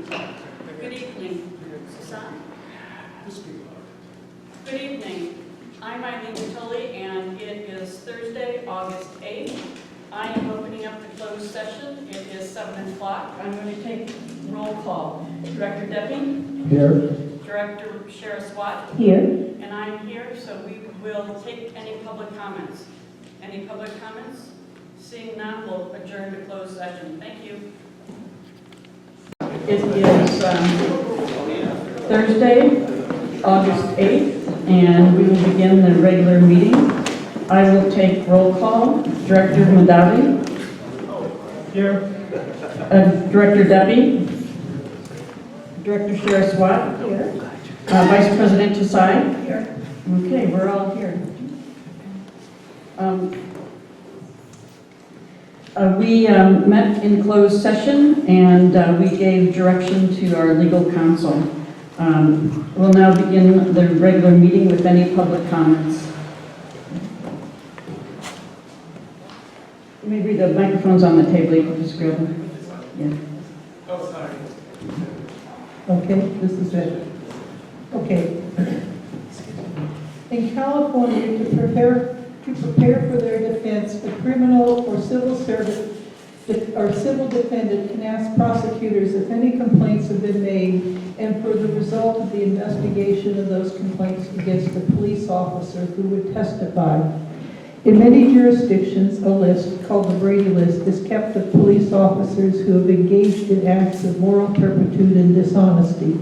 Good evening, Susan. Good evening. I'm Eileen Bertoli, and it is Thursday, August 8th. I am opening up the closed session. It is 7 o'clock. I'm going to take roll call. Director Debbie? Here. Director Sheriff Swat? Here. And I'm here, so we will take any public comments. Any public comments? Seeing none, we'll adjourn to closed session. Thank you. It is Thursday, August 8th, and we will begin the regular meeting. I will take roll call. Director Madavi? Here. Director Debbie? Director Sheriff Swat? Here. Vice President Desai? Here. Okay, we're all here. We met in closed session, and we gave direction to our legal counsel. We'll now begin the regular meeting with any public comments. Maybe the microphone's on the table, you can just grab them. Yeah. Oh, sorry. Okay, this is it. Okay. In California, to prepare for their defense, a criminal or civil servant or civil defendant can ask prosecutors if any complaints have been made and for the result of the investigation of those complaints against a police officer who would testify. In many jurisdictions, a list called the Brady List is kept of police officers who have engaged in acts of moral turpitude and dishonesty.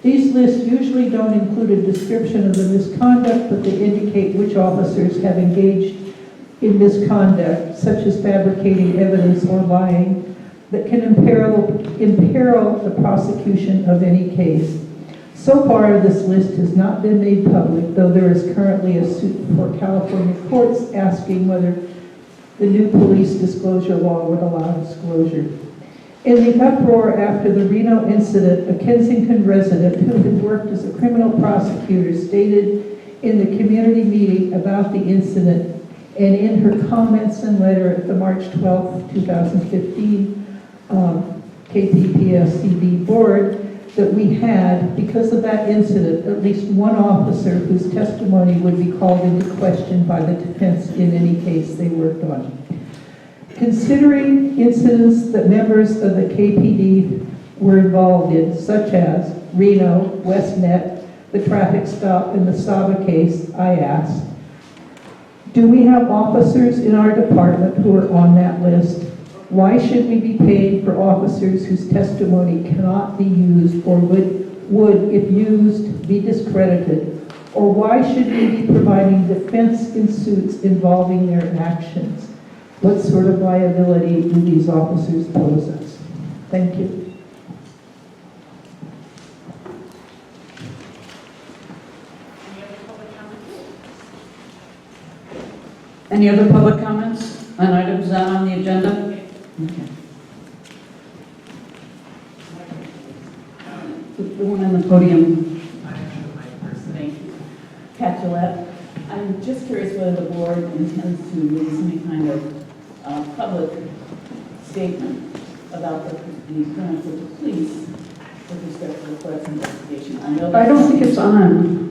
These lists usually don't include a description of the misconduct, but they indicate which officers have engaged in misconduct, such as fabricating evidence or lying, that can imperil the prosecution of any case. So far, this list has not been made public, though there is currently a suit for California courts asking whether the new police disclosure law would allow disclosure. In the uproar after the Reno incident, a Kensington resident who had worked as a criminal prosecutor stated in the community meeting about the incident and in her comments and letter at the March 12, 2015 KPPCSD board that we had, because of that incident, at least one officer whose testimony would be called into question by the defense in any case they worked on. Considering incidents that members of the KPD were involved in, such as Reno, WestNet, the traffic stop, and the Saba case, I asked, do we have officers in our department who are on that list? Why should we be paid for officers whose testimony cannot be used or would, if used, be discredited? Or why should we be providing defense in suits involving their actions? What sort of liability do these officers pose us? Thank you. Any other public comments on items not on the agenda? Okay. The one on the podium. Thank you. Pat Gillette. I'm just curious whether the board intends to release any kind of public statement about the occurrence of the police with respect to the Floods investigation. I don't think it's on.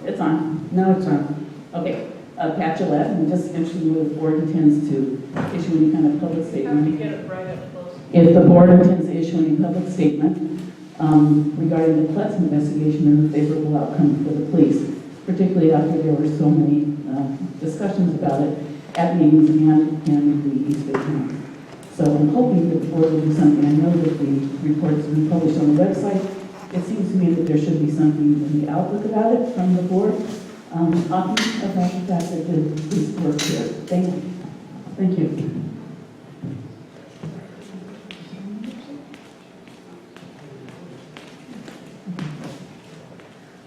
It's on. No, it's on. Okay. Pat Gillette, I'm just interested in whether the board intends to issue any kind of public statement. Get it right up close. If the board intends to issue any public statement regarding the Floods investigation and the favorable outcome for the police, particularly after there were so many discussions about it at meetings and in the East Bay Times. So I'm hoping that the board will do something. I know that the reports will be published on the website. It seems to me that there should be something in the outlook about it from the board, talking about the fact that the police work here. Thank you. Thank you.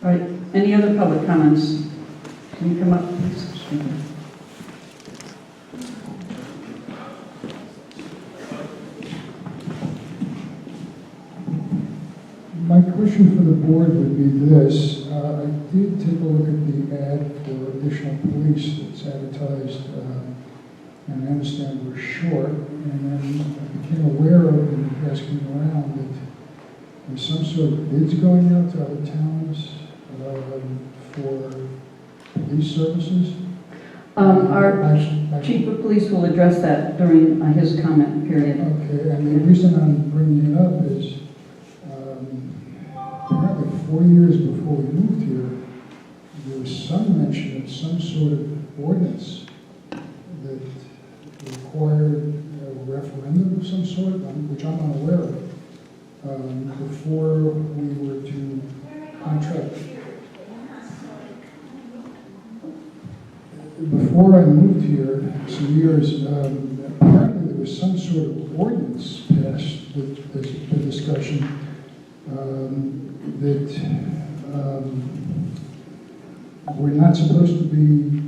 All right, any other public comments? Can you come up, please? My question for the board would be this. I did take a look at the ad for additional police that's advertised and I understand we're short, and then I became aware of, and asking around, that there's some sort of bids going out to other towns for police services. Our Actually- chief of police will address that during his comment period. Okay, and the reason I'm bringing it up is, apparently 4 years before we moved here, there was some mention of some sort of ordinance that required a referendum of some sort, which I'm unaware of, before we were to contract. Before I moved here, some years, apparently there was some sort of ordinance passed, that there's been discussion, that we're not supposed to be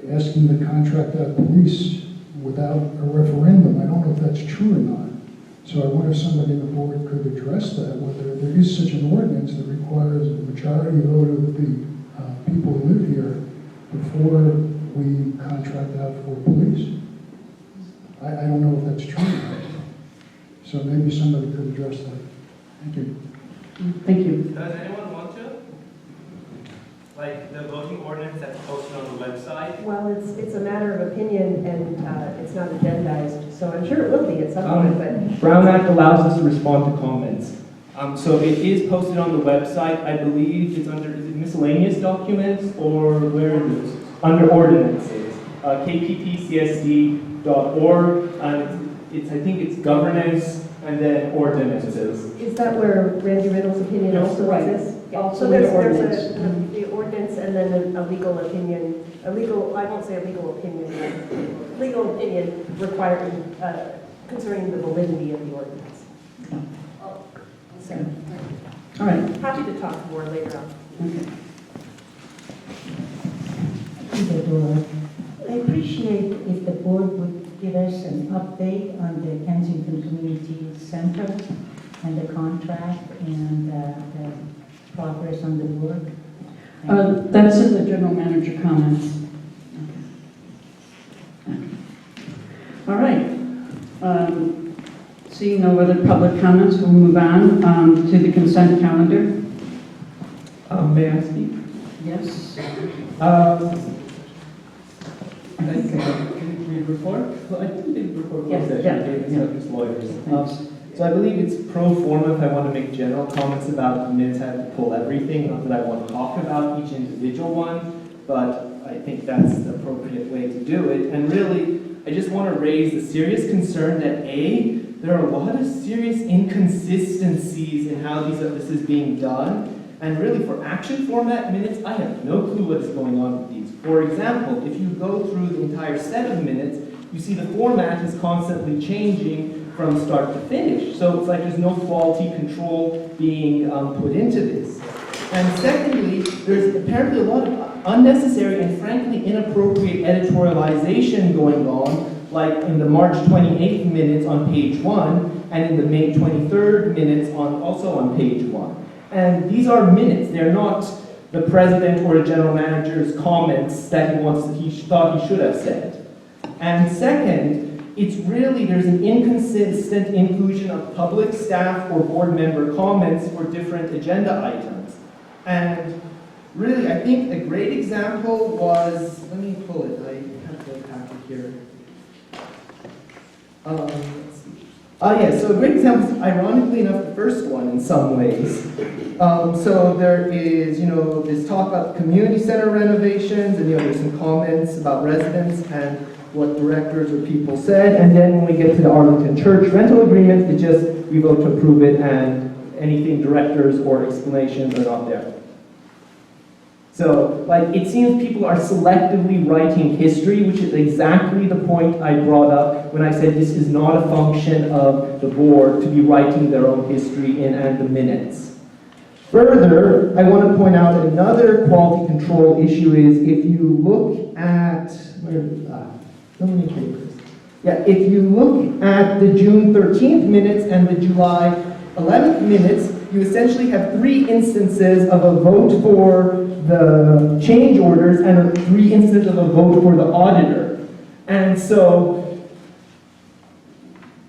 asking the contract out police without a referendum. I don't know if that's true or not. So I wonder if somebody on the board could address that, whether there is such an ordinance that requires a majority vote of the people who live here before we contract out for police. I don't know if that's true or not. So maybe somebody could address that. Thank you. Thank you. Does anyone want to? Like the voting ordinance that's posted on the website? Well, it's a matter of opinion, and it's not agendized, so I'm sure it will be at some point, but... Brown Act allows us to respond to comments. So it is posted on the website. I believe it's under, is it miscellaneous documents, or where is it? Under ordinances. KPPCSD.org, and I think it's governance, and then ordinances. Is that where Randy Riddle's opinion Yes, also right. exists? Yeah, Also so there's the the ordinance and then a legal opinion, I won't say a legal opinion, but legal opinion requiring, concerning the validity of the ordinance. So, All right. happy to talk more later on. Okay. I appreciate if the board would give us an update on the Kensington Community Center and the contract and the progress on the work. That's in the general manager comments. Okay. All right. Seeing no other public comments, we'll move on to the consent calendar. May I speak? Yes. I think can we report? Well, I think they report Yes, closed yeah, session. yeah. It's lawyers. Thanks. So I believe it's pro forma if I want to make general comments about the minutes, I have to pull everything, not that I want to talk about each individual one, but I think that's the appropriate way to do it. And really, I just want to raise the serious concern that A, there are a lot of serious inconsistencies in how this is being done. And really, for action format minutes, I have no clue what is going on with these. For example, if you go through the entire set of minutes, you see the format is constantly changing from start to finish. So it's like there's no quality control being put into this. And secondly, there's apparently a lot of unnecessary and frankly inappropriate editorialization going on, like in the March 28th minutes on page 1, and in the May 23rd minutes also on page 1. And these are minutes, they're not the president or the general manager's comments that he thought he should have said. And second, it's really, there's an inconsistent inclusion of public staff or board member comments for different agenda items. And really, I think a great example was, let me pull it, I have the packet here. Let's see. Yeah, so a great example is, ironically enough, the first one in some ways. So there is, this talk about community center renovations, and there's some comments about residents and what directors or people said, and then when we get to the Arlington Church rental agreement, we vote to approve it, and anything directors or explanations are not there. So, it seems people are selectively writing history, which is exactly the point I brought up when I said this is not a function of the board to be writing their own history and the minutes. Further, I want to point out another quality control issue is if you look at, so many papers. Yeah, if you look at the June 13th minutes and the July 11th minutes, you essentially have 3 instances of a vote for the change orders and 3 instances of a vote for the auditor. And so,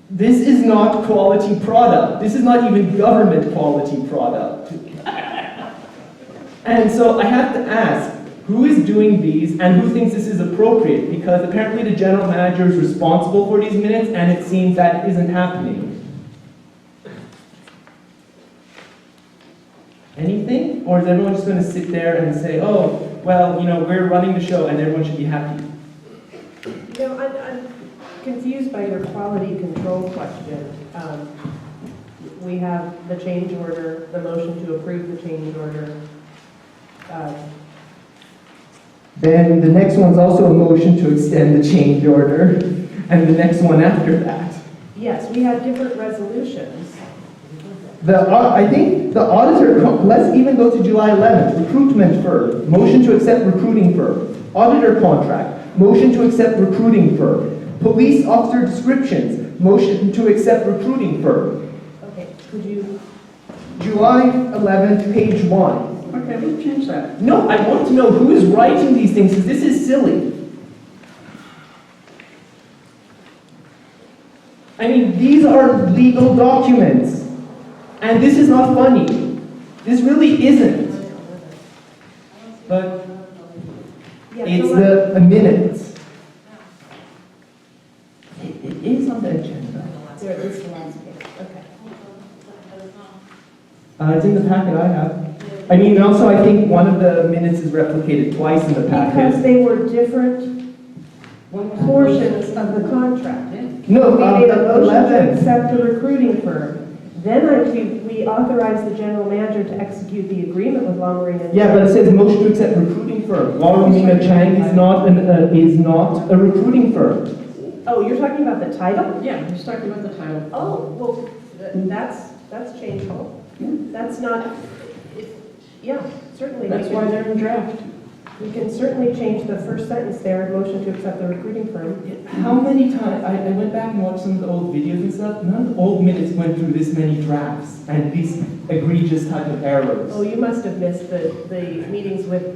this is not quality product. This is not even government quality product. And so I have to ask, who is doing these and who thinks this is appropriate? Because apparently the general manager is responsible for these minutes and it seems that isn't happening. Anything? Or is everyone just going to sit there and say, oh, well, you know, we're running the show and everyone should be happy? You know, I'm confused by your quality control question. We have the change order, the motion to approve the change order. Then the next one's also a motion to extend the change order, and the next one after that. Yes, we have different resolutions. I think the auditor, let's even go to July 11th, recruitment firm, motion to accept recruiting firm, auditor contract, motion to accept recruiting firm, police officer descriptions, motion to accept recruiting firm. Okay, could you, July 11th, page 1. Okay, we'll change that. No, I want to know who is writing these things, because this is silly. I mean, these are legal documents. And this is not funny. This really isn't. But yeah, it's so the minutes. It is on the agenda. there is the last page, okay. It's in the packet I have. I mean, and also I think one of the minutes is replicated twice in the Because packet. they were different portions of the contract. No, We made a motion to 11. accept the recruiting firm. Then we authorized the general manager to execute the agreement with Long Marine and... Yeah, but it says motion to accept recruiting firm. Warumina Chang is not a recruiting firm. Oh, you're talking about the title? Yeah, he's talking about the title. Oh, well, that's changeable. That's not, yeah, certainly. That's why they're in draft. We can certainly change the first sentence there, motion to accept the recruiting firm. How many times, I went back and watched some of the old videos and stuff, none of the old minutes went through this many drafts and these egregious type of errors. Oh, you must have missed the meetings with,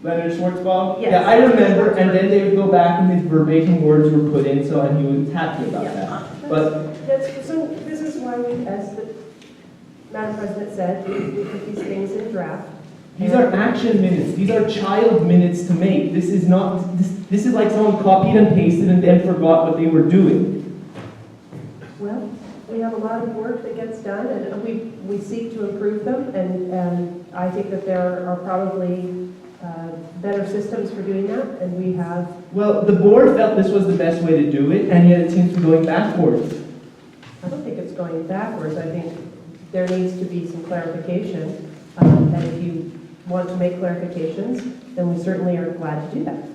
Leonard Schwartzbaum? Yes. Yeah, I remember, and then they would go back and his verbatim words were put in, so and he was happy about that. But so this is why we, as the Madam President said, we put these things in draft. these are action minutes, these are child minutes to make. This is not, this is like someone copied and pasted and then forgot what they were doing. Well, we have a lot of work that gets done, and we seek to improve them, and I think that there are probably better systems for doing that, and we have... Well, the board felt this was the best way to do it, and yet it seems to be going backwards. I don't think it's going backwards. I think there needs to be some clarification, and if you want to make clarifications, then we certainly are glad to do that.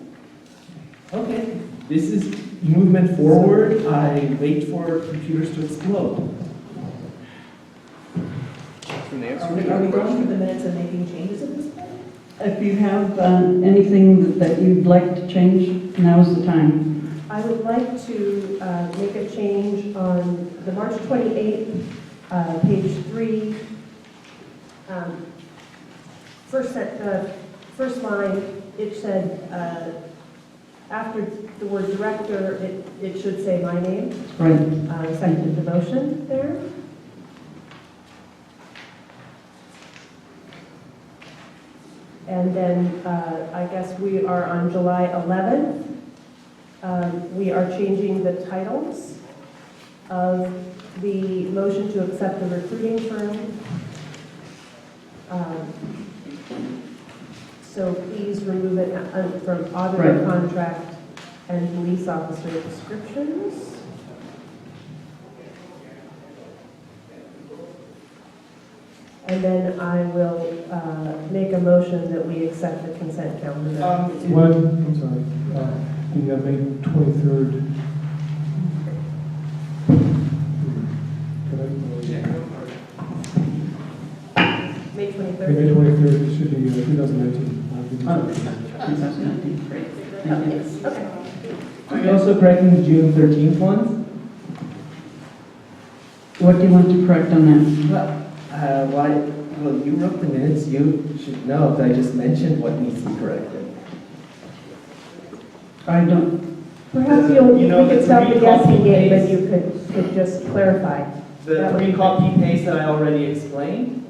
Okay, this is movement forward. I wait for computers to explode. Are we going through the minutes and making changes at this point? If you have anything that you'd like to change, now's the time. I would like to make a change on the March 28th, page 3, first line, it said, after the word director, it should say my name. Right. I seconded the motion there. And then I guess we are on July 11th. We are changing the titles of the motion to accept the recruiting firm. So please remove it from auditor Right. contract and police officer descriptions. And then I will make a motion that we accept the consent calendar. What, I'm sorry, the May 23rd. May May 23rd. 23rd should be 2019. Great. Yes, okay. Are you also correcting the June 13th ones? What do you want to correct on that? Well, you wrote the minutes, you should know that I just mentioned what needs to be corrected. I don't, Perhaps We could stop the guessing game and you could just clarify. The That would be 3 copy paste that I already explained?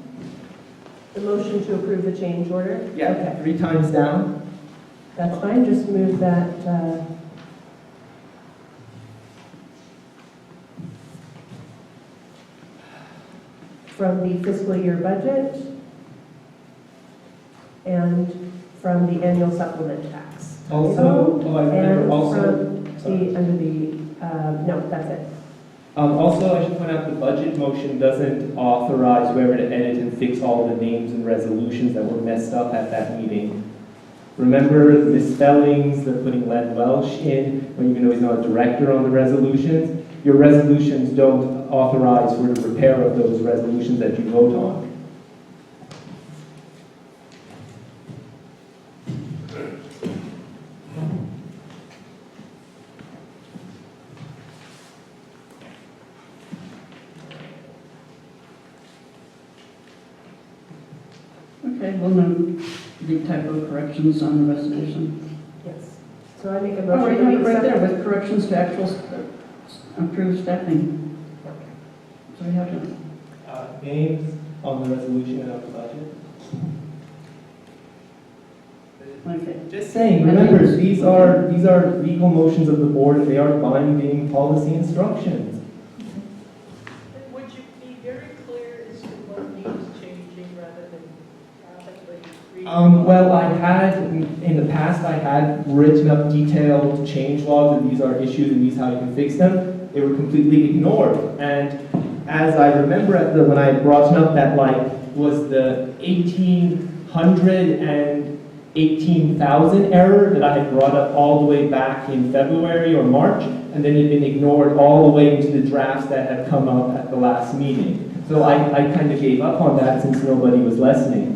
The motion to approve the change order? Yeah, Okay, 3 times down. that's fine, just move that, from the fiscal year budget and from the annual supplement tax. Also, I And remember also, from the, under the, no, that's it. also I should point out the budget motion doesn't authorize whoever to edit and fix all the names and resolutions that were messed up at that meeting. Remember the misspellings, the putting Len Welsh in, even though he's not a director on the resolutions? Your resolutions don't authorize for the repair of those resolutions that you vote on. Okay, we'll note the typo corrections on the resolution. Yes. So I make a Oh, motion. right, that we have it right accept- there with corrections to actual approved staffing. So we have it. Names on the resolution and on the budget? Okay. Just saying, remember, these are legal motions of the board, they are binding policy instructions. Would you be very clear as to what needs changing rather than rapidly reading? Well, I had, in the past, I had written up detailed change logs, and these are issues, and these how you can fix them. They were completely ignored, and as I remember when I brought up that, was the 1,800 and 18,000 error that I had brought up all the way back in February or March, and then it had been ignored all the way into the drafts that had come up at the last meeting. So I kind of gave up on that since nobody was listening.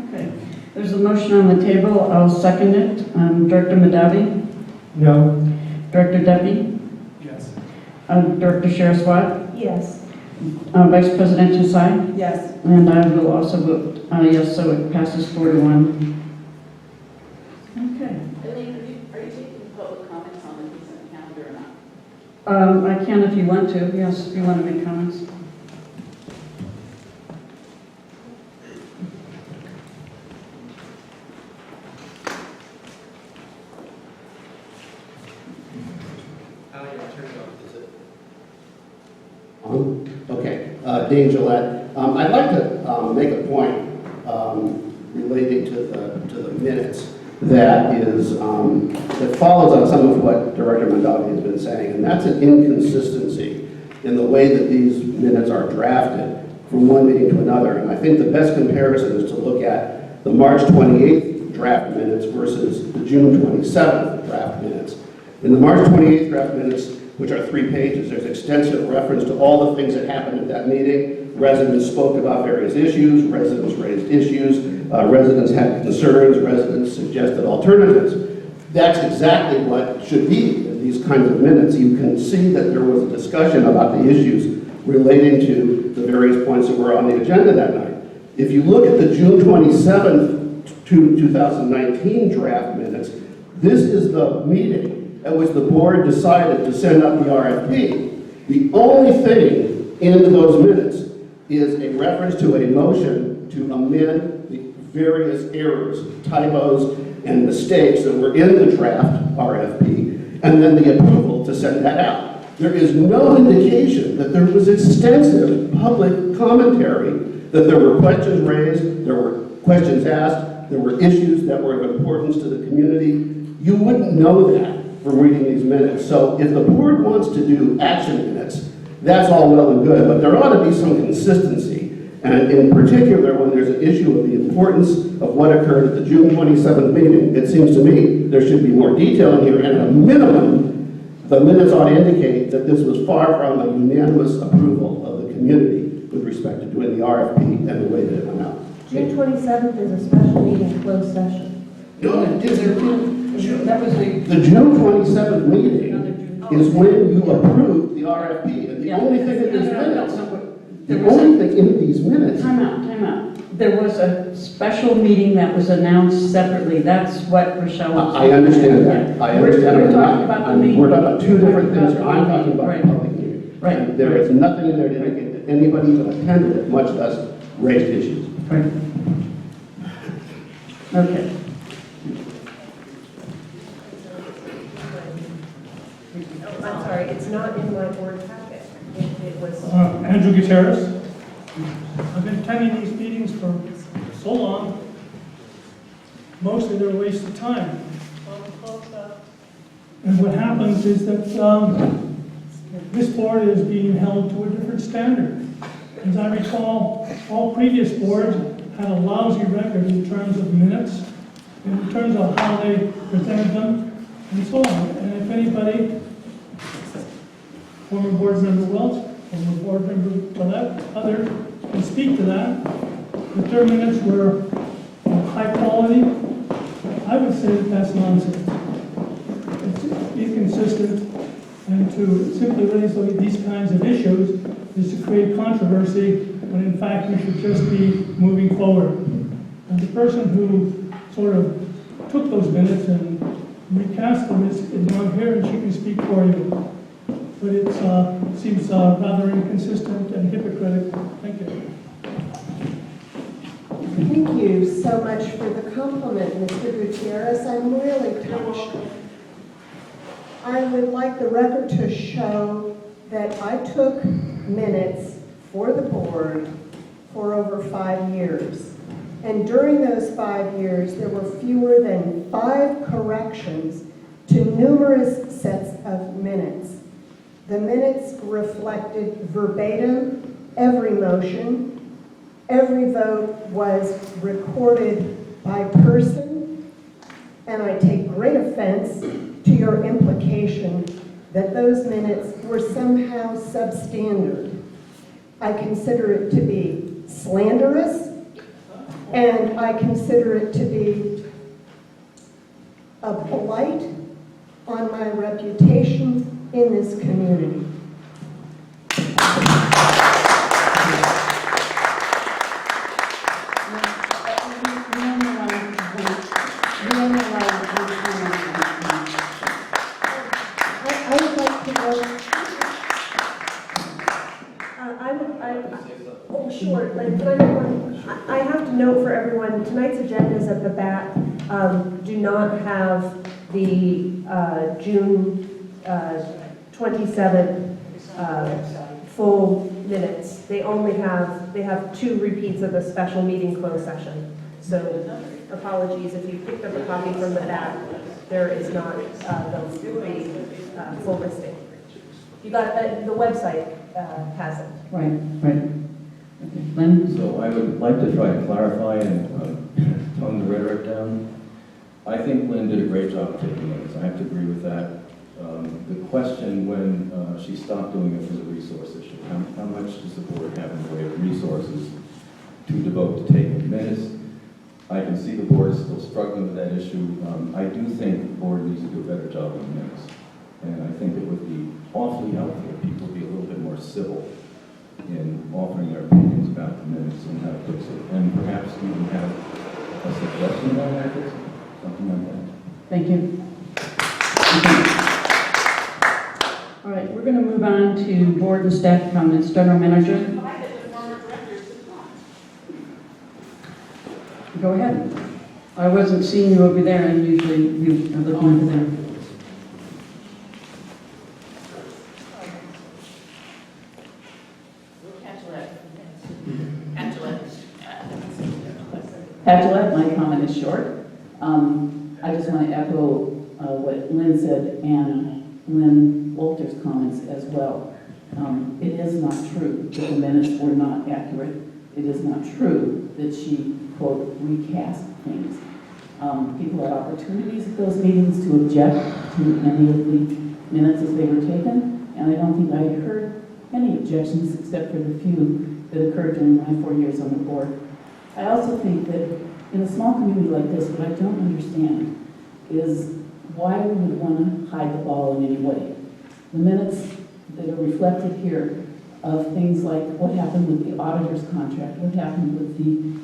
Okay. There's a motion on the table. I'll second it. Director Madavi? No? Director Debbie? Yes. Director Sherswat? Yes. Vice President Chasai? Yes. And I will also vote yes, so it passes 4-1. Okay. Eileen, are you taking public comments on the consent calendar or not? I can if you want to. Yes, if you want to make comments. Okay, Dave Gillette. I'd like to make a point relating to the minutes that that follows on some of what Director Mondavi has been saying, and that's an inconsistency in the way that these minutes are drafted from one meeting to another. And I think the best comparison is to look at the March 28th draft minutes versus the June 27th draft minutes. In the March 28th draft minutes, which are 3 pages, there's extensive reference to all the things that happened at that meeting. Residents spoke about various issues, residents raised issues, residents had concerns, residents suggested alternatives. That's exactly what should be in these kinds of minutes. You can see that there was a discussion about the issues relating to the various points that were on the agenda that night. If you look at the June 27th, 2019 draft minutes, this is the meeting at which the board decided to send up the RFP. The only thing in those minutes is a reference to a motion to amend the various errors, typos, and mistakes that were in the draft RFP, and then the approval to send that out. There is no indication that there was extensive public commentary, that there were questions raised, there were questions asked, there were issues that were of importance to the community. You wouldn't know that from reading these minutes. So if the board wants to do action minutes, that's all well and good, but there ought to be some consistency. And in particular, when there's an issue of the importance of what occurred at the June 27th meeting, it seems to me there should be more detail in here, and at a minimum, the minutes ought to indicate that this was far from a unanimous approval of the community with respect to doing the RFP and the way that it went out. June 27th is a special meeting, closed session. No, it isn't. That was The June 27th meeting is when you approved the RFP, and the only thing in these minutes, the only thing in these minutes. Time out. there was a special meeting that was announced separately. That's what Rochelle was. I understand that. I understand. We're talking about the meeting. We're talking about two different things. We're I'm talking talking about about the the public meeting. Right. And there is nothing in there to indicate that anybody even attended it, much less raised issues. Right. Okay. I'm sorry, it's not in my board packet. It was, Andrew Gutierrez. I've been attending these meetings for so long, mostly they're a waste of time. And what happens is that this board is being held to a different standard. As I recall, all previous boards had a lousy record in terms of minutes, in terms of how they presented them, and so on. And if anybody, former board member Welch, former board member Willett, others, can speak to that, that their minutes were of high quality, I would say that that's nonsense. It's inconsistent, and to simply raise these kinds of issues is to create controversy, when in fact we should just be moving forward. And the person who sort of took those minutes and recast them is not here, and she can speak for you. But it seems rather inconsistent and hypocritical. Thank you. Thank you so much for the compliment, Mr. Gutierrez. I'm really touched. I would like the record to show that I took minutes for the board for over 5 years. And during those 5 years, there were fewer than 5 corrections to numerous sets of minutes. The minutes reflected verbatim every motion. Every vote was recorded by person, and I take great offense to your implication that those minutes were somehow substandard. I consider it to be slanderous, and I consider it to be a blight on my reputation in this community. I would like to know. Oh, sure. Like, can I make one? I have to note for everyone, tonight's agendas at the back do not have the June 27th full minutes. They have 2 repeats of the special meeting closed session. So apologies if you picked up a copy from the back. There is not the full listing. You got the website has it. Right, right. Okay, Lynn? So I would like to try to clarify and tone the rhetoric down. I think Lynn did a great job of taking notes. I have to agree with that. The question when she stopped doing it was a resource issue. How much does the board have in the way of resources to devote to taking minutes? I can see the board is still struggling with that issue. I do think the board needs to do a better job on minutes. And I think it would be awfully helpful if people be a little bit more civil in offering their opinions about the minutes and how to fix it. And perhaps even have a suggestion on that, something like that. Thank you. All right, we're going to move on to board and staff comments. General Manager. Go ahead. I wasn't seeing you over there, and usually you are looking over there. Patulette, my comment is short. I just want to echo what Lynn said and Lynn Walter's comments as well. It is not true that the minutes were not accurate. It is not true that she, quote, recast things. People had opportunities at those meetings to object to any of the minutes as they were taken, and I don't think I heard any objections except for the few that occurred during my 4 years on the board. I also think that in a small community like this, what I don't understand is why we would want to hide the ball in any way. The minutes that are reflected here of things like what happened with the auditor's contract, what happened with the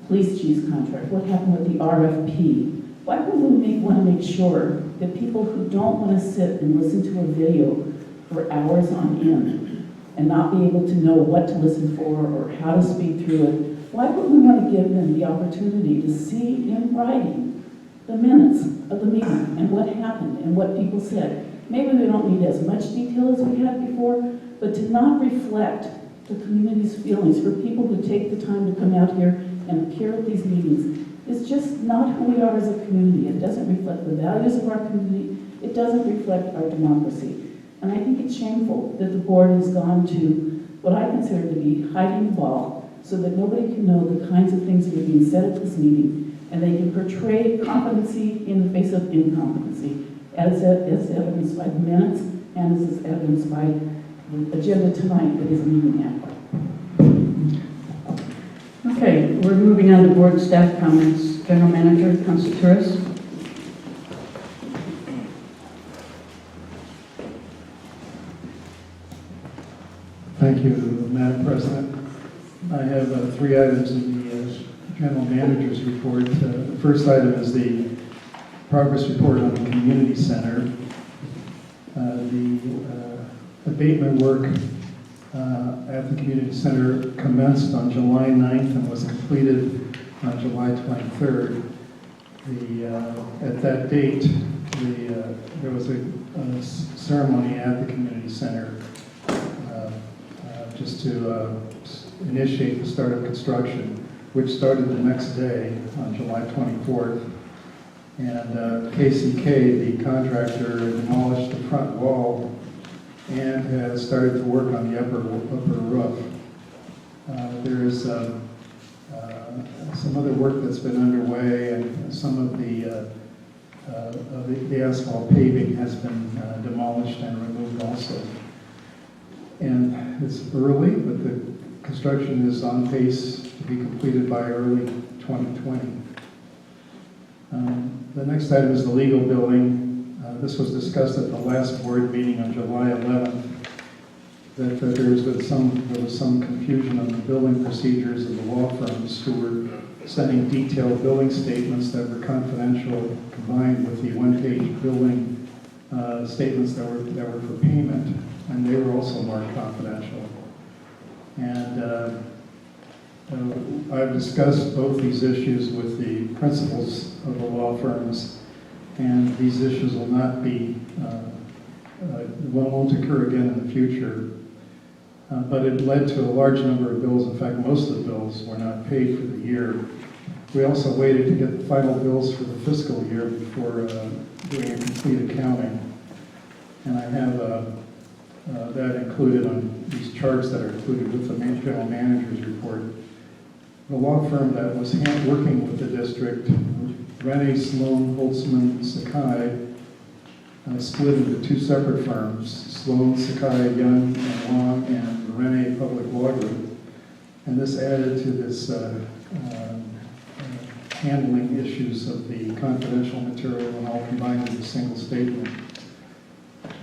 police chief's contract? What happened with the RFP? Why would we want to make sure that people who don't want to sit and listen to a video for hours on end and not be able to know what to listen for or how to speed through it, why would we want to give them the opportunity to see in writing the minutes of the meeting and what happened and what people said? Maybe we don't need as much detail as we had before, but to not reflect the community's feelings for people who take the time to come out here and appear at these meetings is just not who we are as a community. It doesn't reflect the values of our community. It doesn't reflect our democracy. And I think it's shameful that the board has gone to what I consider to be hiding the ball so that nobody can know the kinds of things that are being said at this meeting, and they can portray competency in the face of incompetency, as evidenced by the minutes and as is evidenced by the agenda tonight that is meeting at. Okay, we're moving on to board staff comments. General Manager, Councilor Turris. Thank you, Madam President. I have 3 items in the General Manager's report. The first item is the progress report on the community center. The abatement work at the community center commenced on July 9th and was completed on July 23rd. At that date, there was a ceremony at the community center just to initiate the start of construction, which started the next day on July 24th. And KCK, the contractor, demolished the front wall and has started to work on the upper roof. There is some other work that's been underway, and some of the asphalt paving has been demolished and removed also. And it's early, but the construction is on pace to be completed by early 2020. The next item is the legal building. This was discussed at the last board meeting on July 11th, that there was some confusion on the billing procedures of the law firms who were sending detailed billing statements that were confidential, combined with the one-page billing statements that were for payment, and they were also marked confidential. And I've discussed both these issues with the principals of the law firms, and these issues will not be, won't occur again in the future. But it led to a large number of bills. In fact, most of the bills were not paid for the year. We also waited to get the final bills for the fiscal year before doing a complete accounting. And I have that included on these charts that are included with the General Manager's report. The law firm that was working with the district, Rennie, Sloan, Holtzman, Sakai, split into 2 separate firms, Sloan, Sakai, Young, and Long, and Rennie Public Law Group. And this added to this handling issues of the confidential material and all combined into a single statement.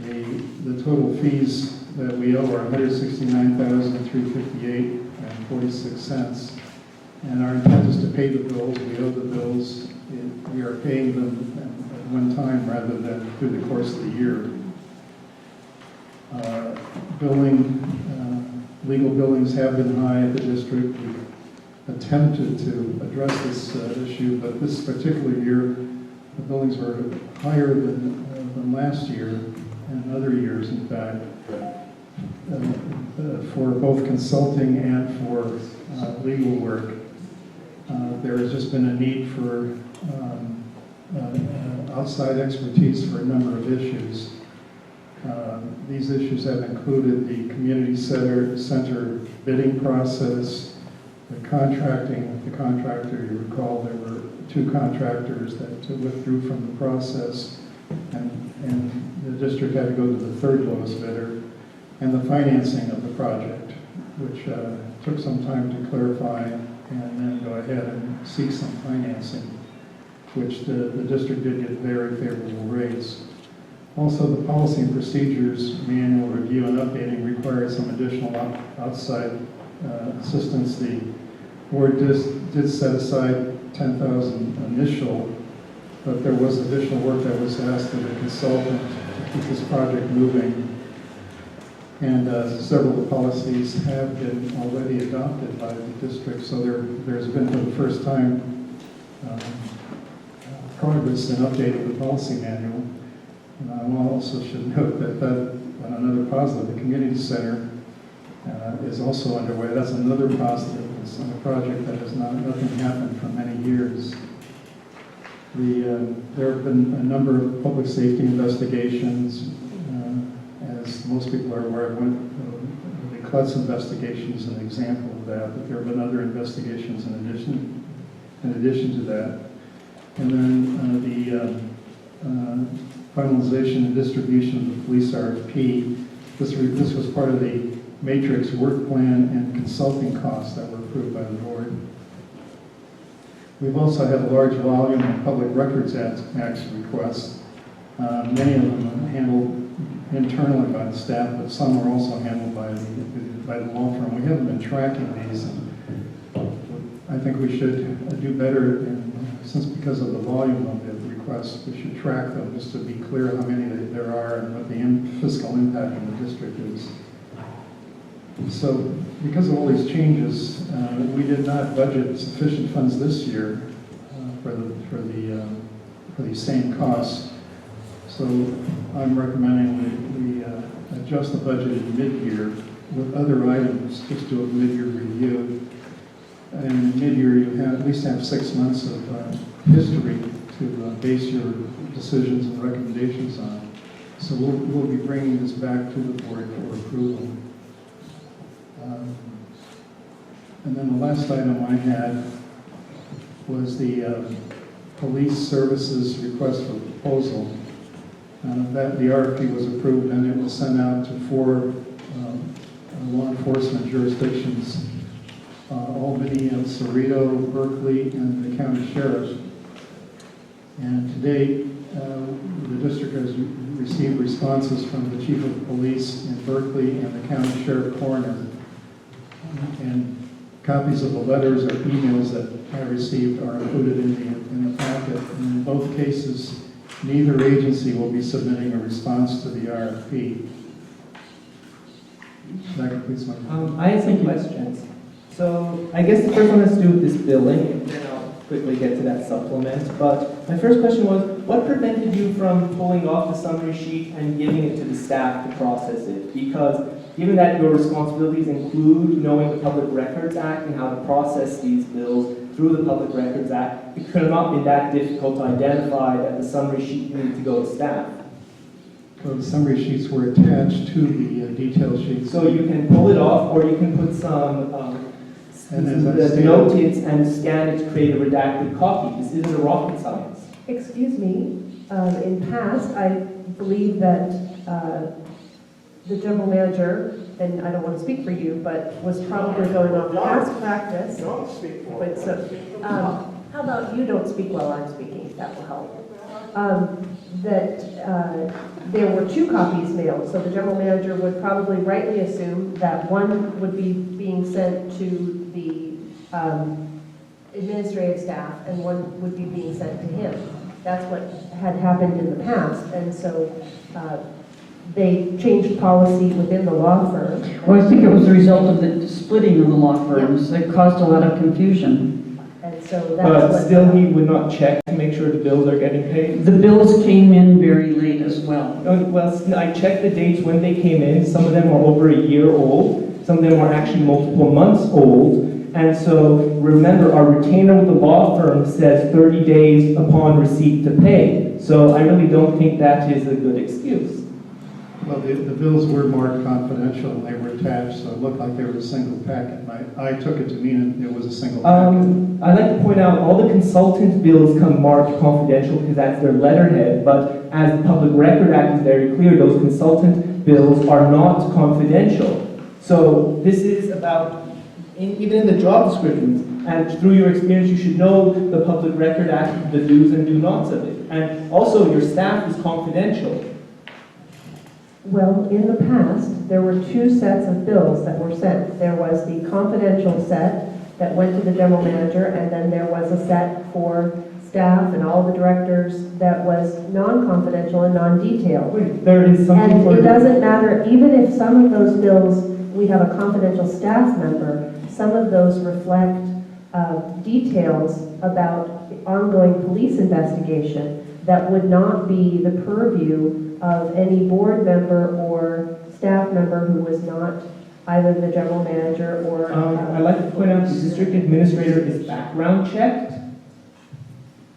The total fees that we owe are $169,358.46. And our intent is to pay the bills. We owe the bills. We are paying them at one time rather than through the course of the year. Legal billings have been high at the district. We've attempted to address this issue, but this particular year, the billings were higher than last year and other years, in fact, for both consulting and for legal work. There has just been a need for outside expertise for a number of issues. These issues have included the community center bidding process, the contracting with the contractor. You recall there were 2 contractors that withdrew from the process, and the district had to go to the 3rd lowest bidder, and the financing of the project, which took some time to clarify and then go ahead and seek some financing, which the district did get very favorable rates. Also, the policy and procedures manual review and updating required some additional outside assistance. The board did set aside 10,000 initial, but there was additional work that was asked of a consultant to keep this project moving. And several of the policies have been already adopted by the district, so there's been for the first time progress in updating the policy manual. And I also should note that on another positive, the community center is also underway. That's another positive. It's a project that has nothing happened for many years. There have been a number of public safety investigations. As most people are aware, the Klutz investigation is an example of that, but there have been other investigations in addition to that. And then the finalization and distribution of the police RFP. This was part of the matrix work plan and consulting costs that were approved by the board. We've also had a large volume of Public Records Act requests. Many of them are handled internally by the staff, but some are also handled by the law firm. We haven't been tracking these. I think we should do better, because of the volume of the requests, we should track them just to be clear how many there are and what the fiscal impact of the district is. So, because of all these changes, we did not budget sufficient funds this year for these same costs. So, I'm recommending we adjust the budget in mid-year with other items, just do a mid-year review. And mid-year, you at least have 6 months of history to base your decisions and recommendations on. So we'll be bringing this back to the board for approval. And then the last item I had was the police services request for proposal. That the RFP was approved and it was sent out to 4 law enforcement jurisdictions: Albany, Cerrito, Berkeley, and the county sheriff. And to date, the district has received responses from the chief of police in Berkeley and the county sheriff coroner. And copies of the letters or emails that I received are included in the packet. And in both cases, neither agency will be submitting a response to the RFP. That completes my I have some questions. So I guess the first one has to do with this billing, and then I'll quickly get to that supplement. But my first question was, what prevented you from pulling off the summary sheet and giving it to the staff to process it? Because given that your responsibilities include knowing the Public Records Act and how to process these bills through the Public Records Act, it could have not been that difficult to identify that the summary sheet needed to go to staff. Well, the summary sheets were attached to the detail sheets. So you can pull it off, or you can put some notes and scan it to create a redacted copy. This isn't a rocket science. Excuse me, in past, I believe that the general manager, and I don't want to speak for you, but was probably going off past practice. Don't speak for But so, how about you don't speak while I'm speaking? That will help. There were 2 copies mailed, so the general manager would probably rightly assume that one would be being sent to the administrative staff and one would be being sent to him. That's what had happened in the past, and so they changed policy within the law firm. Well, I think it was a result of the splitting of the law firms that caused a lot of confusion. And so that's But what... still, he would not check to make sure the bills are getting paid? The bills came in very late as well. Well, I checked the dates when they came in. Some of them are over a year old. Some of them are actually multiple months old. And so, remember, our retainer with the law firm says 30 days upon receipt to pay. So I really don't think that is a good excuse. Well, the bills were marked confidential and they were attached, so it looked like they were a single packet. I took it to mean it was a single packet. I'd like to point out all the consultant bills come marked confidential because that's their letterhead, but as the Public Record Act is very clear, those consultant bills are not confidential. So this is about, even in the job descriptions, and through your experience, you should know the Public Record Act, the do's and do nots of it. And also, your staff is confidential. Well, in the past, there were 2 sets of bills that were sent. There was the confidential set that went to the general manager, and then there was a set for staff and all the directors that was non-confidential and non-detailed. Wait, there is something And for... it doesn't matter, even if some of those bills, we have a confidential staff member, some of those reflect details about ongoing police investigation that would not be the purview of any board member or staff member who was not either the general manager or... I'd like to point out the district administrator is background checked,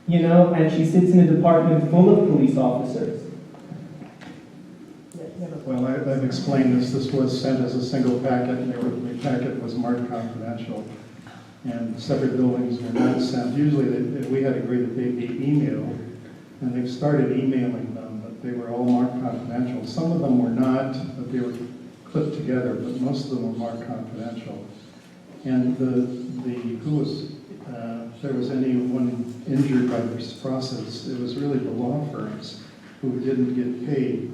you know, and she sits in a department full of police officers. Well, I've explained this. This was sent as a single packet, and the packet was marked confidential. And separate buildings were not sent. Usually, we had agreed that they'd be emailed, and they've started emailing them, but they were all marked confidential. Some of them were not, but they were clipped together, but most of them were marked confidential. And if there was anyone injured by this process, it was really the law firms who didn't get paid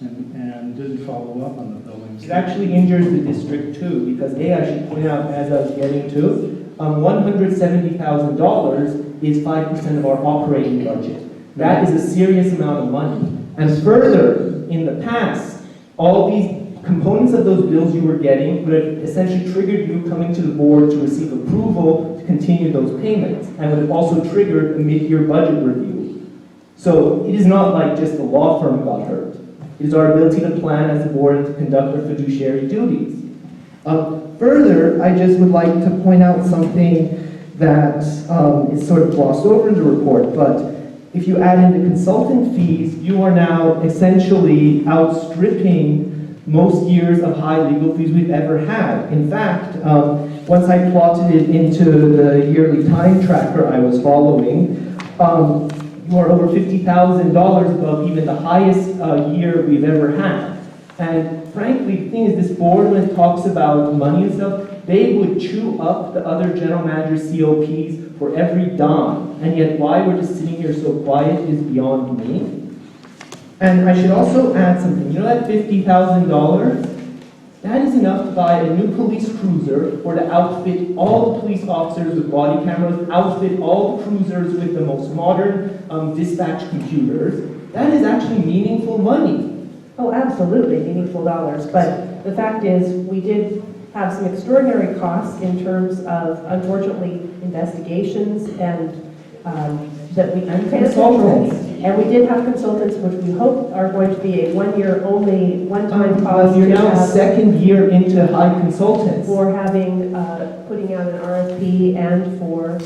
and didn't follow up on the buildings. It actually injures the district too, because I should point out, as I was getting to, $170,000 is 5% of our operating budget. That is a serious amount of money. And further, in the past, all these components of those bills you were getting would have essentially triggered you coming to the board to receive approval to continue those payments, and would have also triggered a mid-year budget review. So it is not like just the law firm got hurt. It is our ability to plan as a board and to conduct our fiduciary duties. Further, I just would like to point out something that is sort of glossed over in the report, but if you add in the consultant fees, you are now essentially outstripping most years of high legal fees we've ever had. In fact, once I plotted it into the yearly time tracker I was following, you are over $50,000 above even the highest year we've ever had. And frankly, the thing is, this board, when it talks about money and stuff, they would chew up the other general manager's COPs for every dime. And yet why we're just sitting here so quiet is beyond me. And I should also add something. You know that $50,000? That is enough to buy a new police cruiser, or to outfit all the police officers with body cameras, outfit all the cruisers with the most modern dispatch computers. That is actually meaningful money. Oh, absolutely, meaningful dollars. But the fact is, we did have some extraordinary costs in terms of, unfortunately, investigations and that we consultants. And we did have consultants, which we hope are going to be a one-year only, one-time cost. You're now second year into high consultants. For having, putting out an RFP and for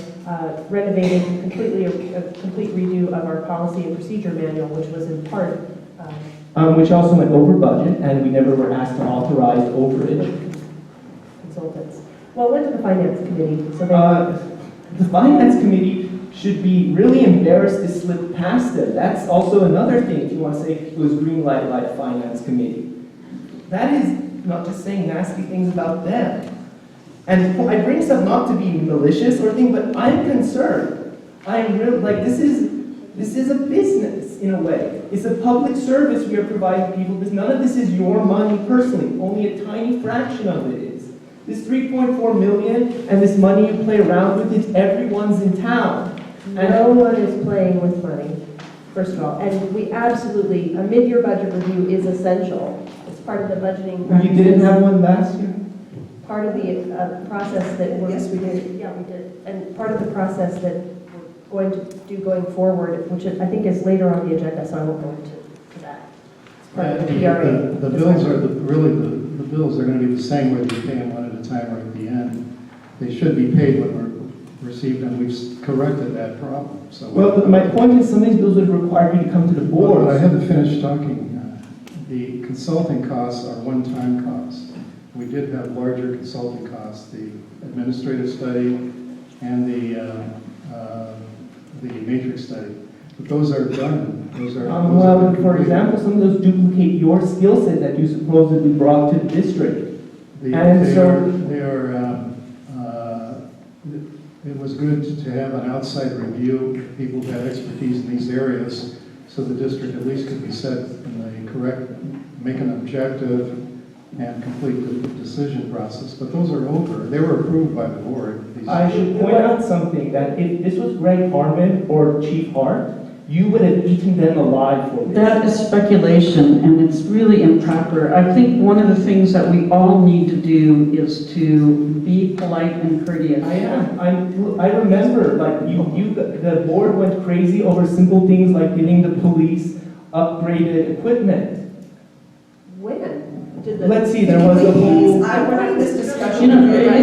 renovating completely a complete redo of our policy and procedure manual, which was in part which also went over budget, and we never were asked to authorize overage. Consultants. Well, it went to the finance committee, so they... The finance committee should be really embarrassed to slip past it. That's also another thing, if you want to say it was green light finance committee. That is not just saying nasty things about them. And I bring this up not to be malicious or anything, but I'm concerned. I'm really, like, this is a business in a way. It's a public service we are providing people, because none of this is your money personally. Only a tiny fraction of it is. This $3.4 million and this money you play around with, it's everyone's in town. And no one is playing with money, first of all. And we absolutely, a mid-year budget review is essential. It's part of the budgeting practices. You didn't have one last year? Part of the process that we're... Yes, we did. Yeah, we did. And part of the process that we're going to do going forward, which I think is later on the agenda, so I won't go into that. It's part of the PRA. The bills are the bills are going to be the same whether you pay them one at a time or at the end. They should be paid when we're received, and we've corrected that problem. So, well, my point is, some of these bills would require you to come to the board. But I haven't finished talking. The consulting costs are one-time costs. We did have larger consulting costs, the administrative study and the matrix study. But those are done. Those are well, for example, some of those duplicate your skill set that you supposedly brought to the district. It was good to have an outside review, people who had expertise in these areas, so the district at least could be set in the correct, make an objective and complete the decision process, but those are over. They were approved by the board. These- I should point out something, that if this was Greg Harmon or Chief Hart, you would have eaten them alive for this. That is speculation, and it's really improper. I think one of the things that we all need to do is to be polite and courteous. I am. I remember, like, the board went crazy over simple things like giving the police upgraded equipment. When? Did the- Let's see, there was a whole, I'm running this discussion, You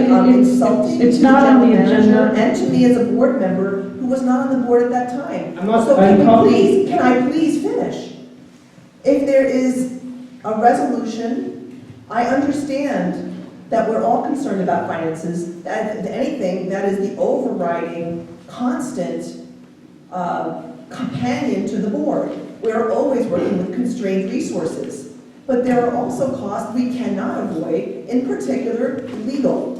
know, insulting it's to not the on the general manager agenda. and to me as a board member who was not on the board at that time. I'm not- So I'm talking- can I please finish? If there is a resolution, I understand that we're all concerned about finances, that anything that is the overriding, constant companion to the board. We're always working with constrained resources. But there are also costs we cannot avoid, in particular, legal.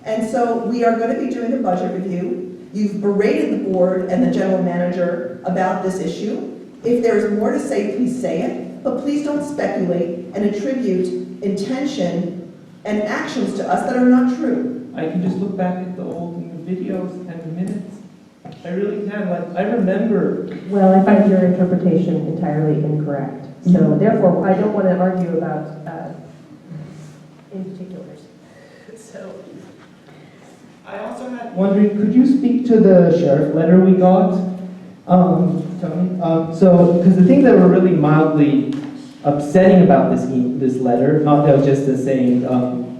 And so we are going to be doing a budget review. You've berated the board and the general manager about this issue. If there's more to say, please say it, but please don't speculate and attribute intention and actions to us that are not true. I can just look back at the old videos and the minutes. I really can. Like, I remember. Well, I find your interpretation entirely incorrect. So therefore, I don't want to argue about in particulars. So I also had wondering, could you speak to the sheriff letter we got? Tony? Because the things that were really mildly upsetting about this letter, not just as saying,